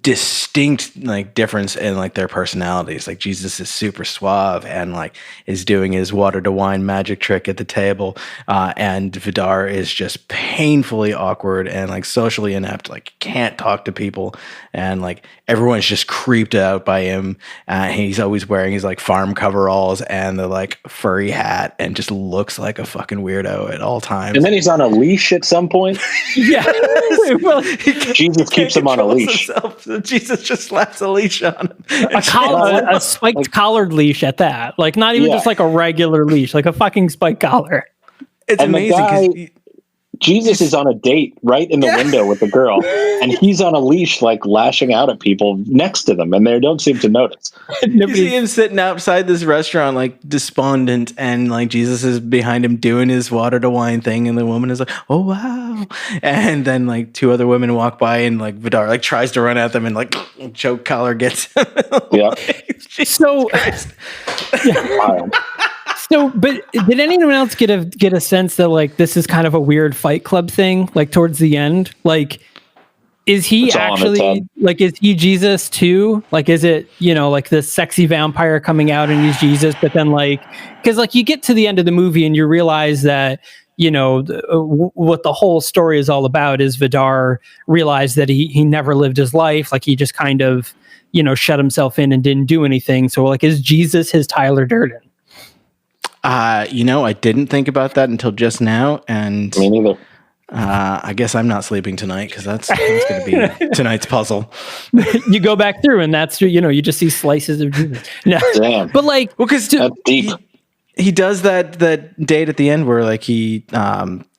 distinct difference in their personalities. Jesus is super suave and is doing his water to wine magic trick at the table, and Vidar is just painfully awkward and socially inept, can't talk to people, and everyone's just creeped out by him. He's always wearing his farm coveralls and the furry hat and just looks like a fucking weirdo at all times. And then he's on a leash at some point. Yeah. Well, Jesus keeps him on a leash. Himself, so Jesus just slaps a leash on him. A spiked collared leash at that. Not even just a regular leash, a fucking spiked collar. It's amazing. Jesus is on a date right in the window with the girl, and he's on a leash, lashing out at people next to them, and they don't seem to notice. You see him sitting outside this restaurant, despondent, and Jesus is behind him doing his water to wine thing, and the woman is like, "Oh wow!" And then two other women walk by, and Vidar tries to run at them, and choke collar gets him. Yeah. So. Yeah. So, but did anyone else get a sense that this is kind of a weird Fight Club thing? Towards the end, is he actually is he Jesus too? Is it this sexy vampire coming out and he's Jesus, but then because you get to the end of the movie and you realize that what the whole story is all about is Vidar realized that he never lived his life, he just kind of shut himself in and didn't do anything. So is Jesus his Tyler Durden? I didn't think about that until just now, and me neither. I guess I'm not sleeping tonight because that's going to be tonight's puzzle. You go back through, and that's you just see slices of Jesus. No, damn. But because that's deep. He does that date at the end where he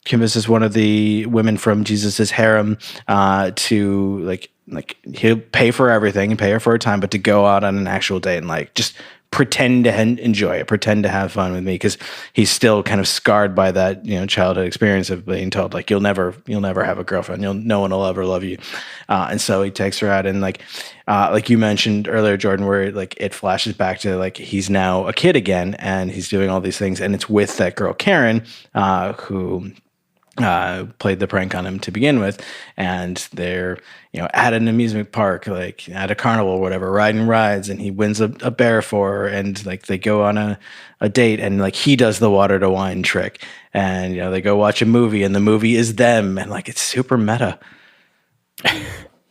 convinces one of the women from Jesus's harem to he'll pay for everything and pay her for her time, but to go out on an actual date and just pretend to enjoy it, pretend to have fun with me, because he's still kind of scarred by that childhood experience of being told you'll never have a girlfriend, no one will ever love you, and so he takes her out, and like you mentioned earlier, Jordan, where it flashes back to he's now a kid again and he's doing all these things, and it's with that girl Karen who played the prank on him to begin with, and they're at an amusement park, at a carnival or whatever, riding rides, and he wins a bear for her, and they go on a date, and he does the water to wine trick, and they go watch a movie, and the movie is them, and it's super meta.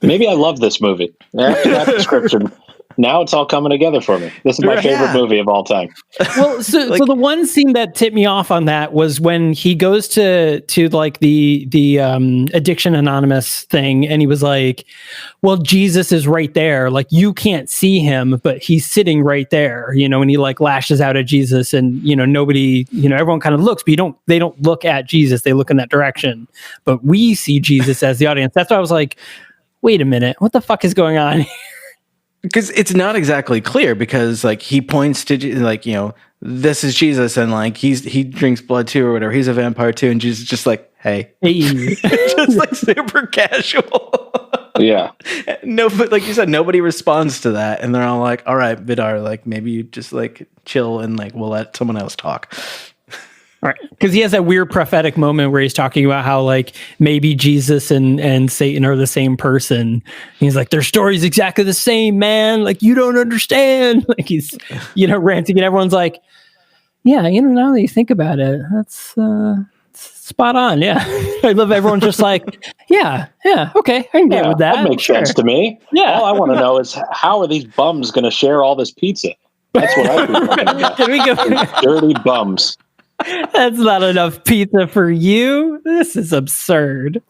Maybe I love this movie after that description. Now it's all coming together for me. This is my favorite movie of all time. Well, so the one scene that tipped me off on that was when he goes to the Addiction Anonymous thing, and he was like, "Well, Jesus is right there. You can't see him, but he's sitting right there." And he lashes out at Jesus, and nobody, everyone kind of looks, but they don't look at Jesus. They look in that direction, but we see Jesus as the audience. That's why I was like, "Wait a minute, what the fuck is going on here?" Because it's not exactly clear, because he points to this is Jesus, and he drinks blood too or whatever. He's a vampire too, and Jesus just hey, just super casual. Yeah. No, but like you said, nobody responds to that, and they're all like, "All right, Vidar, maybe you just chill and we'll let someone else talk." Right, because he has that weird prophetic moment where he's talking about how maybe Jesus and Satan are the same person. He's like, their story's exactly the same, man. You don't understand. He's ranting, and everyone's like, yeah, now that you think about it, that's spot on. Yeah, I love everyone just yeah, okay, I can get with that. That makes sense to me. Yeah, all I want to know is how are these bums going to share all this pizza? That's what I was talking about. Can we go? Dirty bums. That's not enough pizza for you. This is absurd.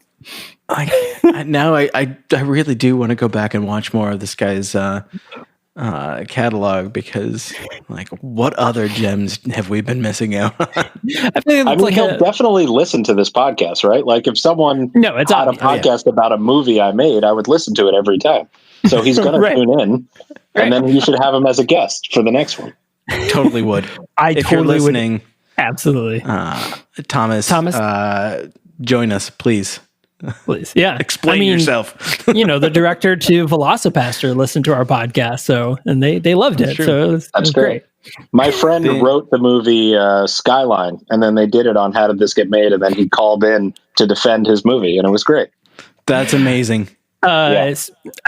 Now I really do want to go back and watch more of this guy's catalog, because like, what other gems have we been missing out on? I mean, he'll definitely listen to this podcast, right? Like, if someone it's had a podcast about a movie I made, I would listen to it every time. So he's going to tune in, and then you should have him as a guest for the next one. Totally would. If you're listening, absolutely. Thomas, join us, please. Please, yeah. Explain yourself. The director to Velocipaster listened to our podcast, and they loved it. So that's great. My friend wrote the movie Skyline, and then they did it on How Did This Get Made, and then he called in to defend his movie, and it was great. That's amazing. I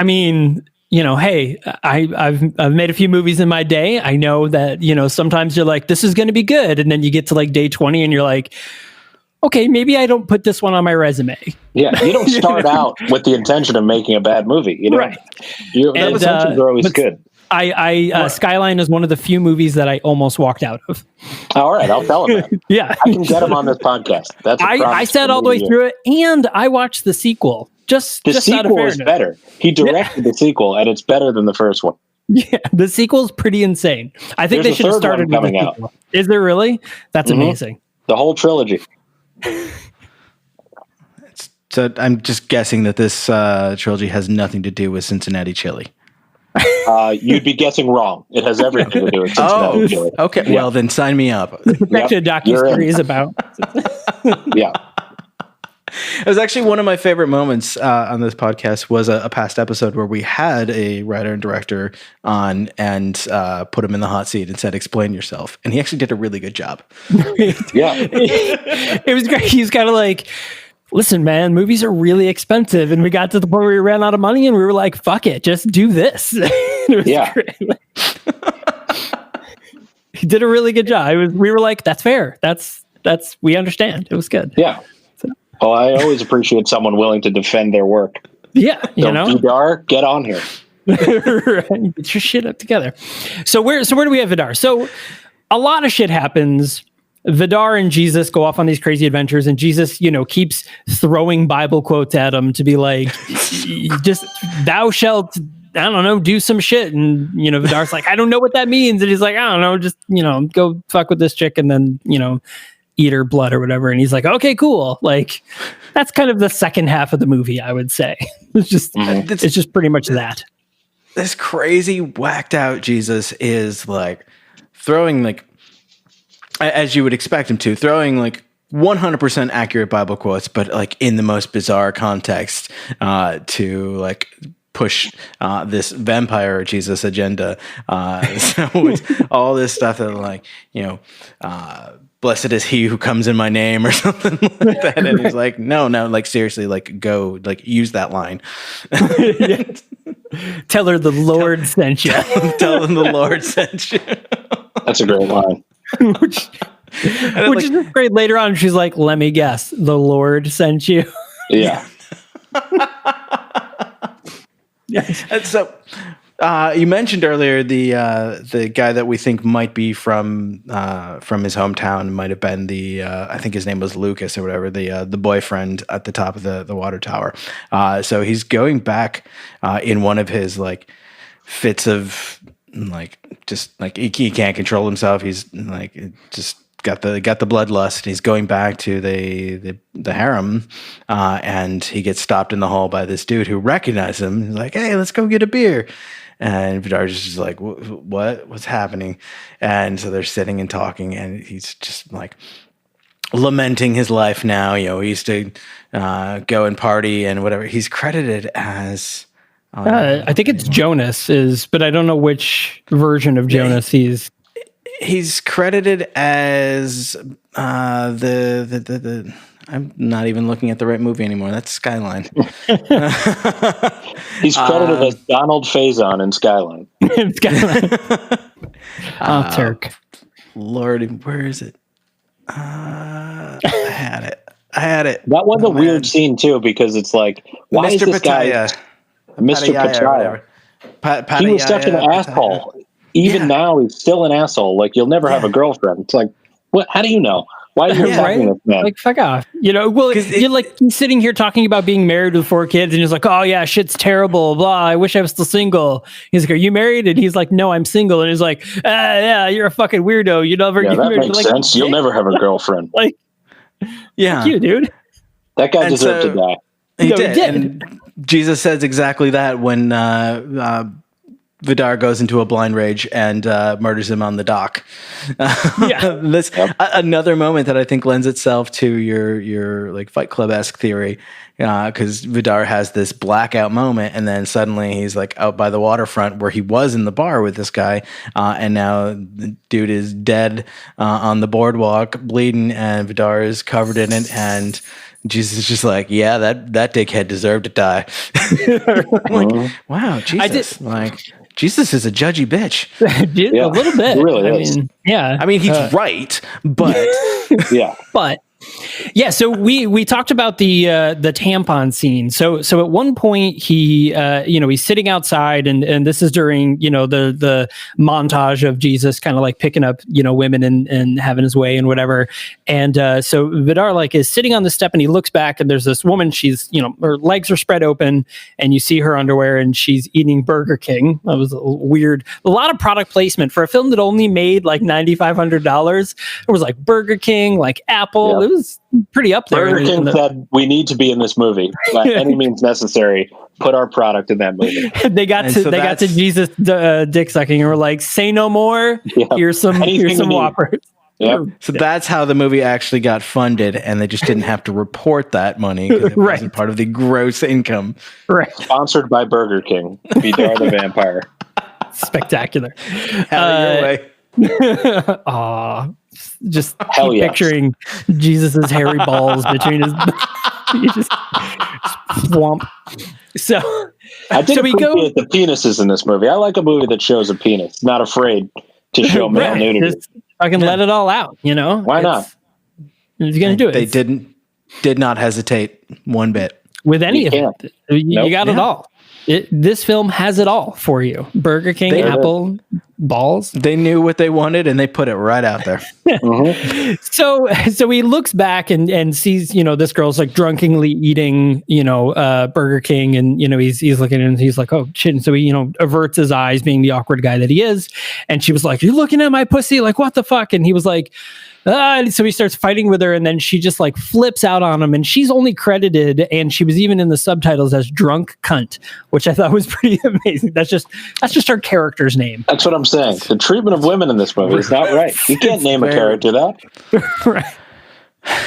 mean, hey, I've made a few movies in my day. I know that sometimes you're like, this is going to be good, and then you get to like day 20, and you're like, okay, maybe I don't put this one on my resume. Yeah, you don't start out with the intention of making a bad movie, right? Those intentions are always good. Skyline is one of the few movies that I almost walked out of. All right, I'll tell him that. Yeah, I can get him on this podcast. That's I sat all the way through it, and I watched the sequel. The sequel is better. He directed the sequel, and it's better than the first one. Yeah, the sequel's pretty insane. I think they should have started with the sequel. Is there really? That's amazing. The whole trilogy. So I'm just guessing that this trilogy has nothing to do with Cincinnati chili. You'd be guessing wrong. It has everything to do with Cincinnati chili. Okay, well then sign me up. That's a docuseries about. Yeah. It was actually one of my favorite moments on this podcast was a past episode where we had a writer and director on and put him in the hot seat and said, explain yourself. And he actually did a really good job. Yeah. It was great. He's kind of like, listen, man, movies are really expensive. And we got to the point where we ran out of money and we were like, fuck it, just do this. Great. He did a really good job. We were like, that's fair. That's we understand. It was good. Yeah. Well, I always appreciate someone willing to defend their work. Yeah, Vidar, get on here. Right. Get your shit up together. So where do we have Vidar? So a lot of shit happens. Vidar and Jesus go off on these crazy adventures, and Jesus, keeps throwing Bible quotes at him to be like, just thou shalt, I don't know, do some shit. And Vidar's like, I don't know what that means. And he's like, I don't know, just go fuck with this chick, and then eat her blood or whatever. And he's like, okay, cool. Like, that's kind of the second half of the movie, I would say. It's just pretty much that. This crazy whacked out Jesus is like throwing, like, as you would expect him to, throwing like 100% accurate Bible quotes, but like in the most bizarre context to like push this vampire Jesus agenda. So it's all this stuff that like, blessed is he who comes in my name or something like that. And he's like, no, like seriously, like go, like use that line. Tell her the Lord sent you. Tell them the Lord sent you. That's a great line. Which is great. Later on, she's like, let me guess, the Lord sent you. Yeah. And so you mentioned earlier the guy that we think might be from his hometown might have been the I think his name was Lucas or whatever, the boyfriend at the top of the water tower. So he's going back in one of his like fits of like just like he can't control himself. He's like just got the bloodlust. He's going back to the harem, and he gets stopped in the hall by this dude who recognizes him. He's like, "Hey, let's go get a beer." And Vidar is just like, what's happening? And so they're sitting and talking, and he's just like lamenting his life now. He used to go and party and whatever. He's credited as I think it's Jonas but I don't know which version of Jonas he's credited as the I'm not even looking at the right movie anymore. That's Skyline. He's credited as Donald Faison in Skyline. Turk. Lord, where is it? I had it. That was a weird scene too, because it's like, why Mr. is this guy, Mr. Pataya? He was such an asshole. even now he's still an asshole. Like, you'll never have a girlfriend. It's like, what? How do you know? Why are you attacking this man? Like, fuck off. Well, you're like sitting here talking about being married with 4 kids, and he's like, oh yeah, shit's terrible, blah, I wish I was still single. He's like, are you married? And he's like, no, I'm single. And he's like, yeah, you're a fucking weirdo. You never get married. That makes sense. You'll never have a girlfriend. Like, yeah. Fuck you, dude. That guy deserved to die. He did. And Jesus says exactly that when Vidar goes into a blind rage and murders him on the dock. That's another moment that I think lends itself to your like Fight Club-esque theory, because Vidar has this blackout moment, and then suddenly he's like out by the waterfront where he was in the bar with this guy, and now the dude is dead on the boardwalk, bleeding, and Vidar is covered in it, and Jesus is just like, yeah, that dickhead deserved to die. Like, wow, Jesus. Jesus is a judgy bitch. A little bit. He really is. I mean, he's right, but but yeah. So we talked about the tampon scene. So at one point he's sitting outside, and this is during the montage of Jesus kind of like picking up women and having his way and whatever. And so Vidar like is sitting on the step, and he looks back, and there's this woman. She's her legs are spread open, and you see her underwear, and she's eating Burger King. That was weird. A lot of product placement for a film that only made like $9,500. It was like Burger King, like Apple. It was pretty up there. Burger King said, we need to be in this movie by any means necessary. Put our product in that movie. They got to Jesus dick sucking, and we're like, say no more. Here's some Whoppers. Yep. So that's how the movie actually got funded, and they just didn't have to report that money because it wasn't part of the gross income. Right. Sponsored by Burger King. Vidar the Vampire. Spectacular. Your way. Just keep picturing Jesus's hairy balls between his. You just swamp. So I did appreciate the penises in this movie. I like a movie that shows a penis, not afraid to show male nudity. Just fucking let it all out, Why not? If you're gonna do it, they did not hesitate one bit with any of it. You got it all. This film has it all for you. Burger King, Apple, balls. They knew what they wanted, and they put it right out there. So he looks back and sees, this girl's like drunkenly eating, Burger King, and he's looking and he's like, oh shit. And so he, averts his eyes, being the awkward guy that he is. And she was like, you're looking at my pussy, like what the fuck? And he was like, so he starts fighting with her, and then she just like flips out on him, and she's only credited, and she was even in the subtitles as drunk cunt, which I thought was pretty amazing. That's just her character's name. That's what I'm saying. The treatment of women in this movie is not right. You can't name a character that. Right.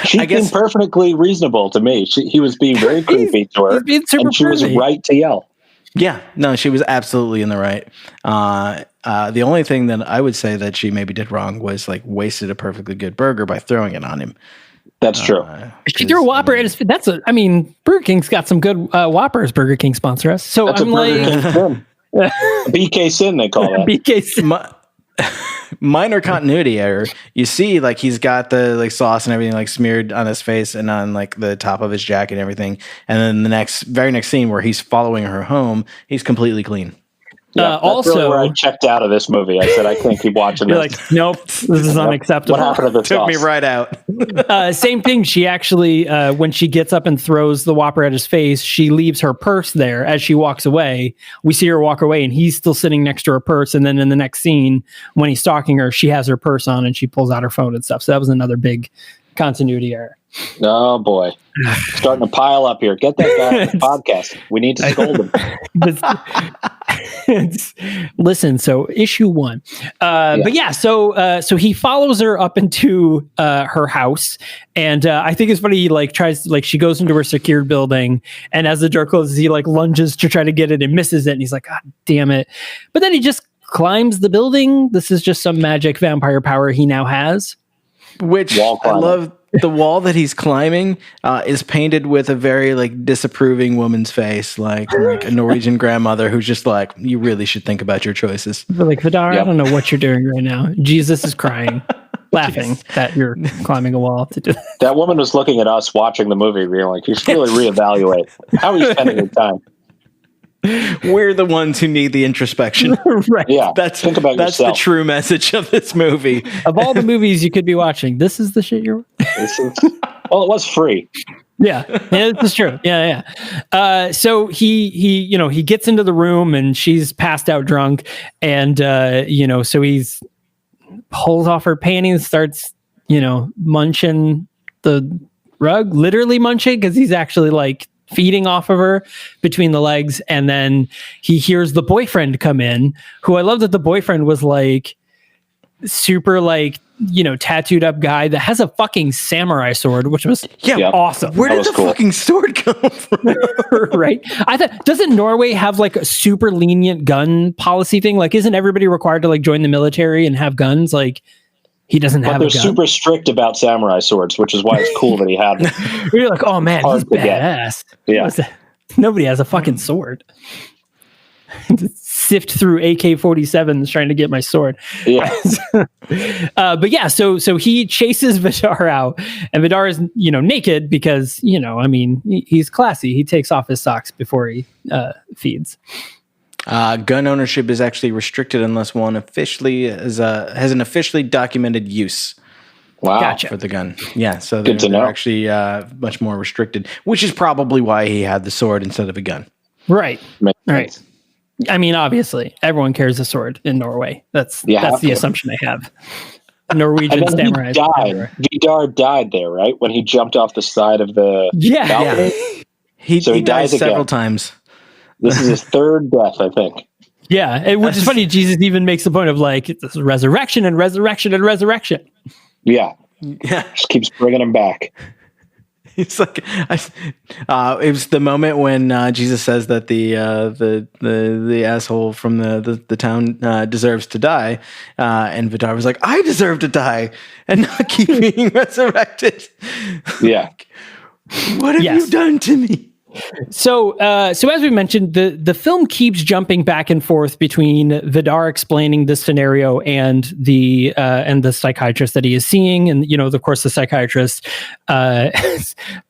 She seemed perfectly reasonable to me. He was being very creepy to her, and she was right to yell. Yeah, no, she was absolutely in the right. The only thing that I would say that she maybe did wrong was like wasted a perfectly good burger by throwing it on him. That's true. She threw a Whopper at his. Burger King's got some good Whoppers. Burger King sponsor us. So that's I'm like, BK Sin, they call that. BK Sin. Minor continuity error. You see, like he's got the like sauce and everything like smeared on his face and on like the top of his jacket and everything. And then the very next scene where he's following her home, he's completely clean. Yeah, also, really where I checked out of this movie. I said, I can't keep watching this. You're like, nope, this is unacceptable. What happened to the sauce? Took me right out. Same thing. She actually, when she gets up and throws the Whopper at his face, she leaves her purse there as she walks away. We see her walk away, and he's still sitting next to her purse. And then in the next scene, when he's stalking her, she has her purse on, and she pulls out her phone and stuff. So that was another big continuity error. Oh boy, starting to pile up here. Get that guy on the podcast. We need to scold him. Listen, so issue 1, but yeah, so he follows her up into her house, and I think it's funny. He like tries, like she goes into her secured building, and as the door closes, he like lunges to try to get it and misses it, and he's like, God damn it! But then he just climbs the building. This is just some magic vampire power he now has. Which I love. The wall that he's climbing is painted with a very like disapproving woman's face, like a Norwegian grandmother who's just like, you really should think about your choices. But like, Vidar, I don't know what you're doing right now. Jesus is crying, laughing that you're climbing a wall to do that. Woman was looking at us watching the movie, being like, you should really reevaluate how are you spending your time. We're the ones who need the introspection. Right. Yeah. That's yourself. the true message of this movie. Of all the movies you could be watching, this is the shit you're. Well, it was free. Yeah, this is true. Yeah. So he gets into the room and she's passed out drunk, and so he's pulls off her panties, starts munching the rug, literally munching, because he's actually like feeding off of her between the legs, and then he hears the boyfriend come in, who I love that the boyfriend was like super like tattooed up guy that has a fucking samurai sword, which was awesome. Where did the fucking sword come from? Right? I thought, doesn't Norway have like a super lenient gun policy thing? Like, isn't everybody required to like join the military and have guns? Like, he doesn't have a gun. They're super strict about samurai swords, which is why it's cool that he had them. You're like, oh man, he's badass. Yeah. Nobody has a fucking sword. Sift through AK-47s trying to get my sword. Yeah. But yeah, so he chases Vidar out, and Vidar is naked because he's classy. He takes off his socks before he feeds. Gun ownership is actually restricted unless one officially has an officially documented use. Wow. Gotcha. For the gun. Yeah, so they're actually much more restricted, which is probably why he had the sword instead of a gun. Right. Right. I mean, obviously, everyone carries a sword in Norway. That's the assumption I have. Norwegian samurais. Vidar died there, right? When he jumped off the side of the balcony. Yeah. He dies several times. This is his third death, I think. Yeah, which is funny. Jesus even makes the point of like, this is resurrection and resurrection and resurrection. Yeah. Just keeps bringing him back. It's like it was the moment when Jesus says that the asshole from the town deserves to die, and Vidar was like, "I deserve to die and not keep being resurrected." Yeah, what have you done to me? So as we mentioned, the film keeps jumping back and forth between Vidar explaining this scenario and the psychiatrist that he is seeing, and of course the psychiatrist,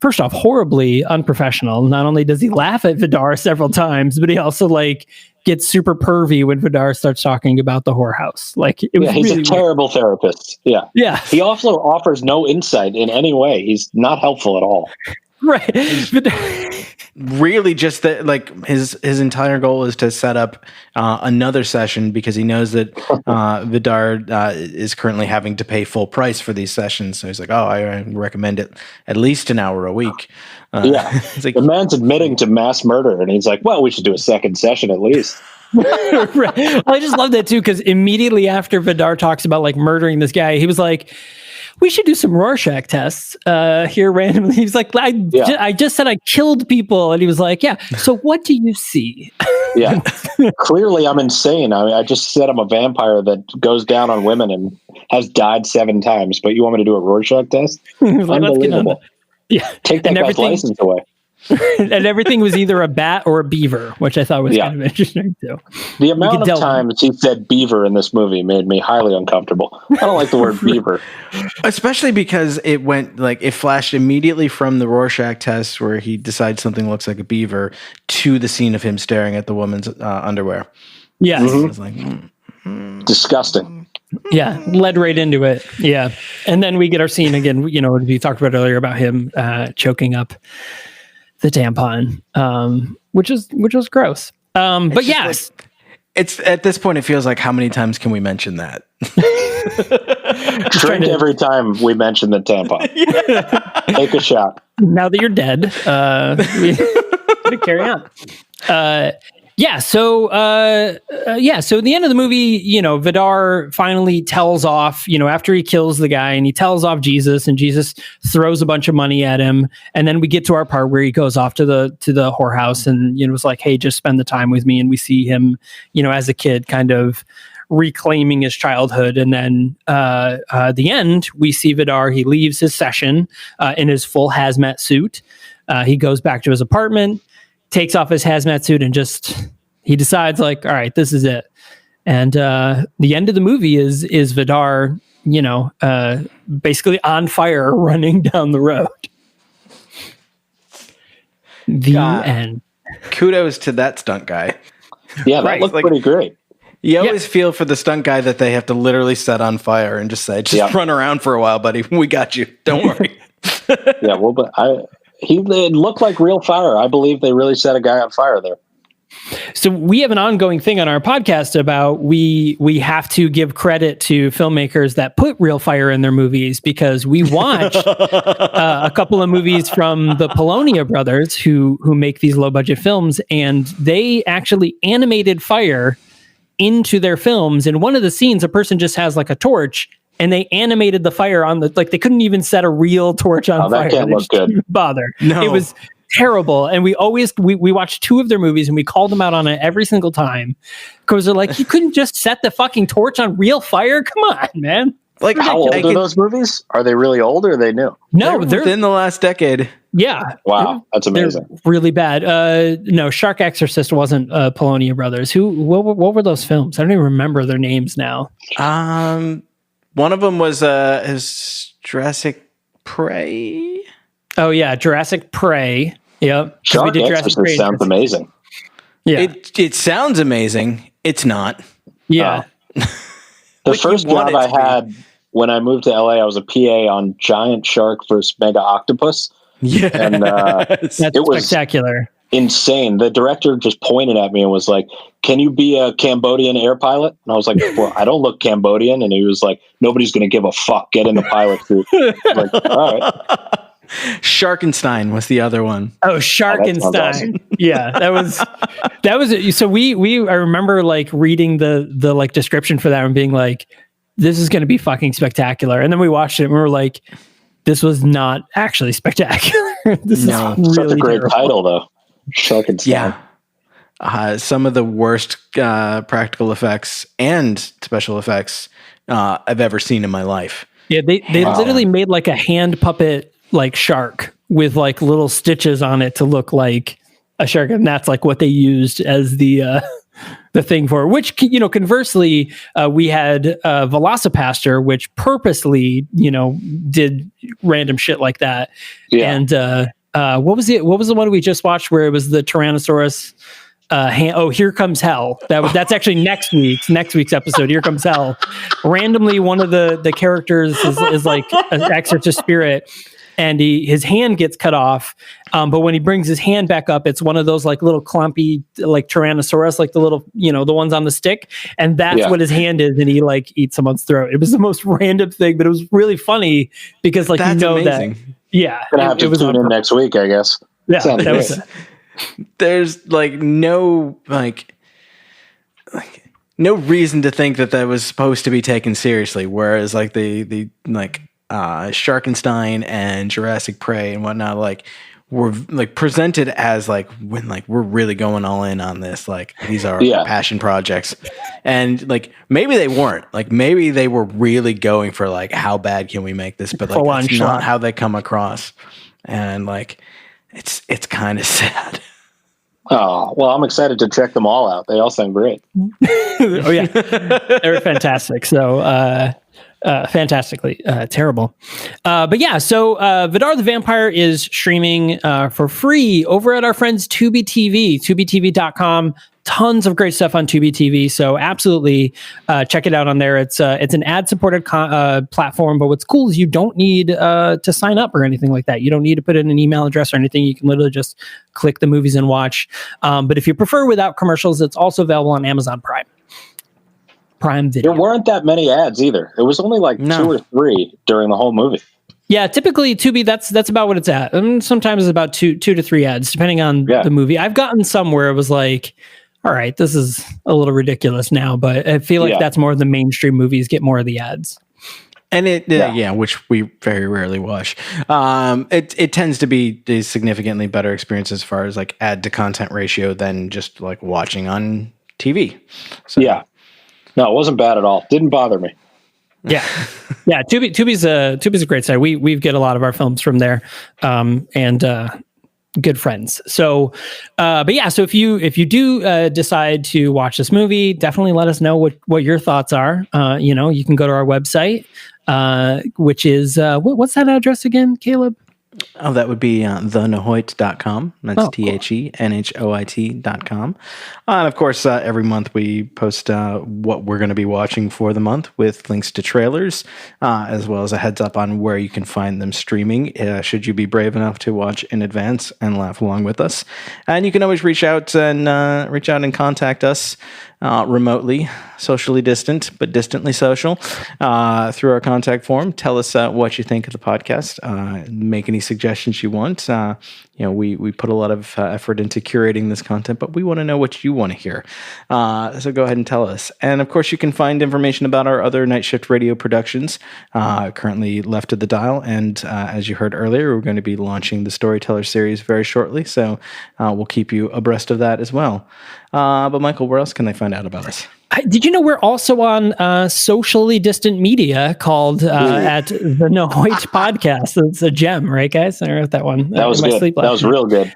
first off, horribly unprofessional. Not only does he laugh at Vidar several times, but he also like gets super pervy when Vidar starts talking about the whorehouse. Like, it was he's really a terrible therapist. Yeah. He also offers no insight in any way. He's not helpful at all. Right. Really, just that, like his entire goal is to set up another session because he knows that Vidar is currently having to pay full price for these sessions. So he's like, I recommend it at least an hour a week. Like, the man's admitting to mass murder, and he's like, well, we should do a second session at least. Right. Well, I just love that too, because immediately after Vidar talks about like murdering this guy, he was like, we should do some Rorschach tests here randomly. He's like, I just said I killed people. And he was like, yeah, so what do you see? Yeah. Clearly I'm insane. I mean, I just said I'm a vampire that goes down on women and has died 7 times, but you want me to do a Rorschach test? Like, unbelievable. Take that guy's license away. And everything was either a bat or a beaver, which I thought was kind of interesting too. The amount of times he said beaver in this movie made me highly uncomfortable. I don't like the word beaver. Especially because it flashed immediately from the Rorschach test where he decides something looks like a beaver to the scene of him staring at the woman's underwear. Yes. Mm-hmm. It was like, disgusting. Yeah, led right into it. Yeah. And then we get our scene again, we talked about earlier about him choking up the tampon, which was gross. But yes, it's at this point, it feels like, how many times can we mention that? Drink every time we mention the tampon. Take a shot. Now that you're dead, we gotta carry on. So at the end of the movie, Vidar finally tells off, after he kills the guy, and he tells off Jesus, and Jesus throws a bunch of money at him. And then we get to our part where he goes off to the whorehouse and, was like, hey, just spend the time with me. And we see him, as a kid kind of reclaiming his childhood. And then at the end, we see Vidar, he leaves his session in his full hazmat suit. He goes back to his apartment, takes off his hazmat suit, and he decides like, all right, this is it. And the end of the movie is Vidar, basically on fire running down the road. The end. kudos to that stunt guy. Yeah, that looked pretty great. You always feel for the stunt guy that they have to literally set on fire and just say, run around for a while, buddy. We got you. Don't worry. Yeah, well, but it looked like real fire. I believe they really set a guy on fire there. So we have an ongoing thing on our podcast about we have to give credit to filmmakers that put real fire in their movies, because we watched a couple of movies from the Polonia brothers who make these low budget films, and they actually animated fire into their films. In one of the scenes, a person just has like a torch, and they animated the fire on they couldn't even set a real torch on fire. That can't look good. Bother. No. It was terrible. And we watched 2 of their movies, and we called them out on it every single time, because they're like, you couldn't just set the fucking torch on real fire? Come on, man. Like, how old are those movies? Are they really old, or are they new? No, they're within the last decade. Yeah. Wow, that's amazing. Really bad. No, Shark Exorcist wasn't Polonia brothers. What were those films? I don't even remember their names now. One of them was Jurassic Prey. Oh yeah, Jurassic Prey. Yep. Shark Exorcist sounds amazing. Yeah. It sounds amazing. It's not. Yeah. The first job I had when I moved to LA, I was a PA on Giant Shark vs. Mega Octopus. Yeah. And that's spectacular. Insane. The director just pointed at me and was like, "Can you be a Cambodian air pilot?" And I was like, "Well, I don't look Cambodian." And he was like, "Nobody's going to give a fuck. Get in the pilot suit." Like, all right. Sharkenstein was the other one. Oh, Sharkenstein. Awesome. Yeah, that was so I remember like reading the like description for that and being like, this is going to be fucking spectacular. And then we watched it and we were like, this was not actually spectacular. This is really such a great terrible title though. Sharkenstein. Yeah. Some of the worst practical effects and special effects I've ever seen in my life. Yeah, they literally made like a hand puppet like shark with like little stitches on it to look like a shark, and that's like what they used as the thing for it. Which, conversely, we had Velocipaster, which purposely did random shit like that. Yeah. And what was the one we just watched where it was the Tyrannosaurus? Here Comes Hell. That's actually next week's episode. Here Comes Hell. Randomly, one of the characters is like an exorcist spirit, and his hand gets cut off. But when he brings his hand back up, it's one of those like little clumpy like Tyrannosaurus, like the little the ones on the stick, and that's what his hand is, and he like eats someone's throat. It was the most random thing, but it was really funny because like that's amazing. That. Yeah, gonna have to tune in next week, I guess. Yeah, that was. There's like no reason to think that was supposed to be taken seriously. Whereas like the Sharkenstein and Jurassic Prey and whatnot, like were like presented as like when like we're really going all in on this. Like these are our passion projects, and like maybe they weren't. Like maybe they were really going for like how bad can we make this, but like that's not how they come across, and like it's kind of sad. Oh, well, I'm excited to check them all out. They all sound great. Oh, yeah. They're fantastic. So, fantastically terrible. But yeah, so Vidar the Vampire is streaming for free over at our friends Tubi TV, tubitv.com. Tons of great stuff on Tubi TV. So absolutely check it out on there. It's an ad-supported platform, but what's cool is you don't need to sign up or anything like that. You don't need to put in an email address or anything. You can literally just click the movies and watch. But if you prefer without commercials, it's also available on Amazon Prime Video. There weren't that many ads either. It was only like 2 or 3 during the whole movie. Yeah, typically Tubi, that's about what it's at. And sometimes it's about 2 to 3 ads, depending on the movie. I've gotten some where it was like, all right, this is a little ridiculous now, but I feel like that's more of the mainstream movies get more of the ads. And which we very rarely watch. It tends to be a significantly better experience as far as like ad to content ratio than just like watching on TV. So. Yeah. No, it wasn't bad at all. Didn't bother me. Yeah. Yeah. Tubi's a great site. We get a lot of our films from there. And good friends. So, but yeah, so if you do decide to watch this movie, definitely let us know what your thoughts are. You can go to our website, which is, what's that address again, Caleb? Oh, that would be thenahoit.com. That's Cool. THENHOIT.com. And of course, every month we post what we're going to be watching for the month with links to trailers, as well as a heads up on where you can find them streaming, should you be brave enough to watch in advance and laugh along with us. And you can always reach out and contact us remotely, socially distant, but distantly social, through our contact form. Tell us what you think of the podcast. Make any suggestions you want. We put a lot of effort into curating this content, but we want to know what you want to hear. So go ahead and tell us. And of course, you can find information about our other Night Shift Radio productions currently left at the dial. And as you heard earlier, we're going to be launching the Storyteller series very shortly. So we'll keep you abreast of that as well. But Michael, where else can they find out about us? Did you know we're also on socially distant media called at the Nahoit podcast? It's a gem, right, guys? I wrote that one. That was good. That was real good.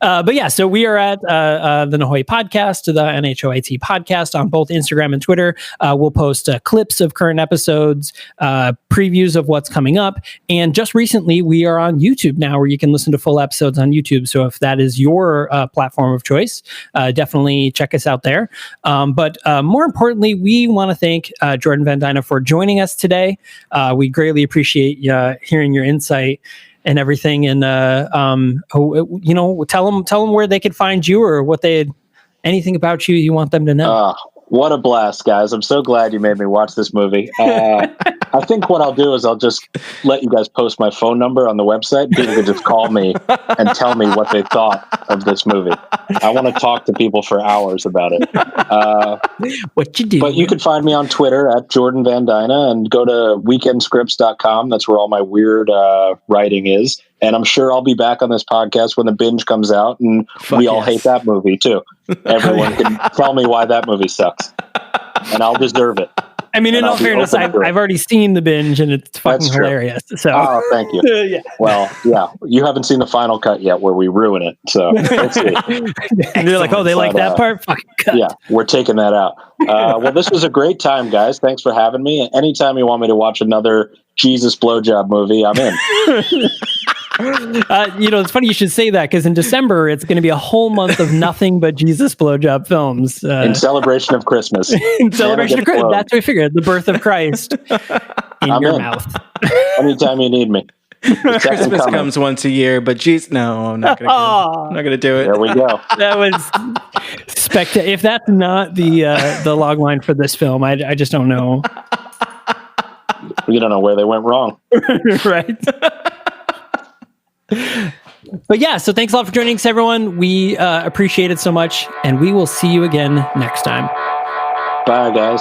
But yeah, so we are at the Nahoit podcast, the NHOIT podcast on both Instagram and Twitter. We'll post clips of current episodes, previews of what's coming up. And just recently, we are on YouTube now where you can listen to full episodes on YouTube. So if that is your platform of choice, definitely check us out there. But more importantly, we want to thank Jordan VanDina for joining us today. We greatly appreciate hearing your insight and everything. And tell them where they could find you or anything about you want them to know. What a blast, guys. I'm so glad you made me watch this movie. I think what I'll do is I'll just let you guys post my phone number on the website. People can just call me and tell me what they thought of this movie. I want to talk to people for hours about it. What you do? But you can find me on Twitter at Jordan VanDina and go to weekendscripts.com. That's where all my weird writing is. And I'm sure I'll be back on this podcast when the binge comes out, and we all hate that movie too. Everyone can tell me why that movie sucks, and I'll deserve it. I mean, in all fairness, I've already seen the binge, and it's fucking hilarious. So, thank you. Yeah. Well, yeah, you haven't seen the final cut yet, where we ruin it. So let's see. And you're like, oh, they like that part? Fucking cut. Yeah, we're taking that out. Well, this was a great time, guys. Thanks for having me. Anytime you want me to watch another Jesus blowjob movie, I'm in. It's funny you should say that because in December it's going to be a whole month of nothing but Jesus blowjob films in celebration of Christmas. In celebration of Christmas, that's what we figured. The birth of Christ in your mouth. Anytime you need me. Christmas comes once a year, but geez, no, I'm not going to do it. There we go. That was spectacular. If that's not the log line for this film, I just don't know. You don't know where they went wrong, right? But yeah, so thanks a lot for joining us, everyone. We appreciate it so much, and we will see you again next time. Bye, guys.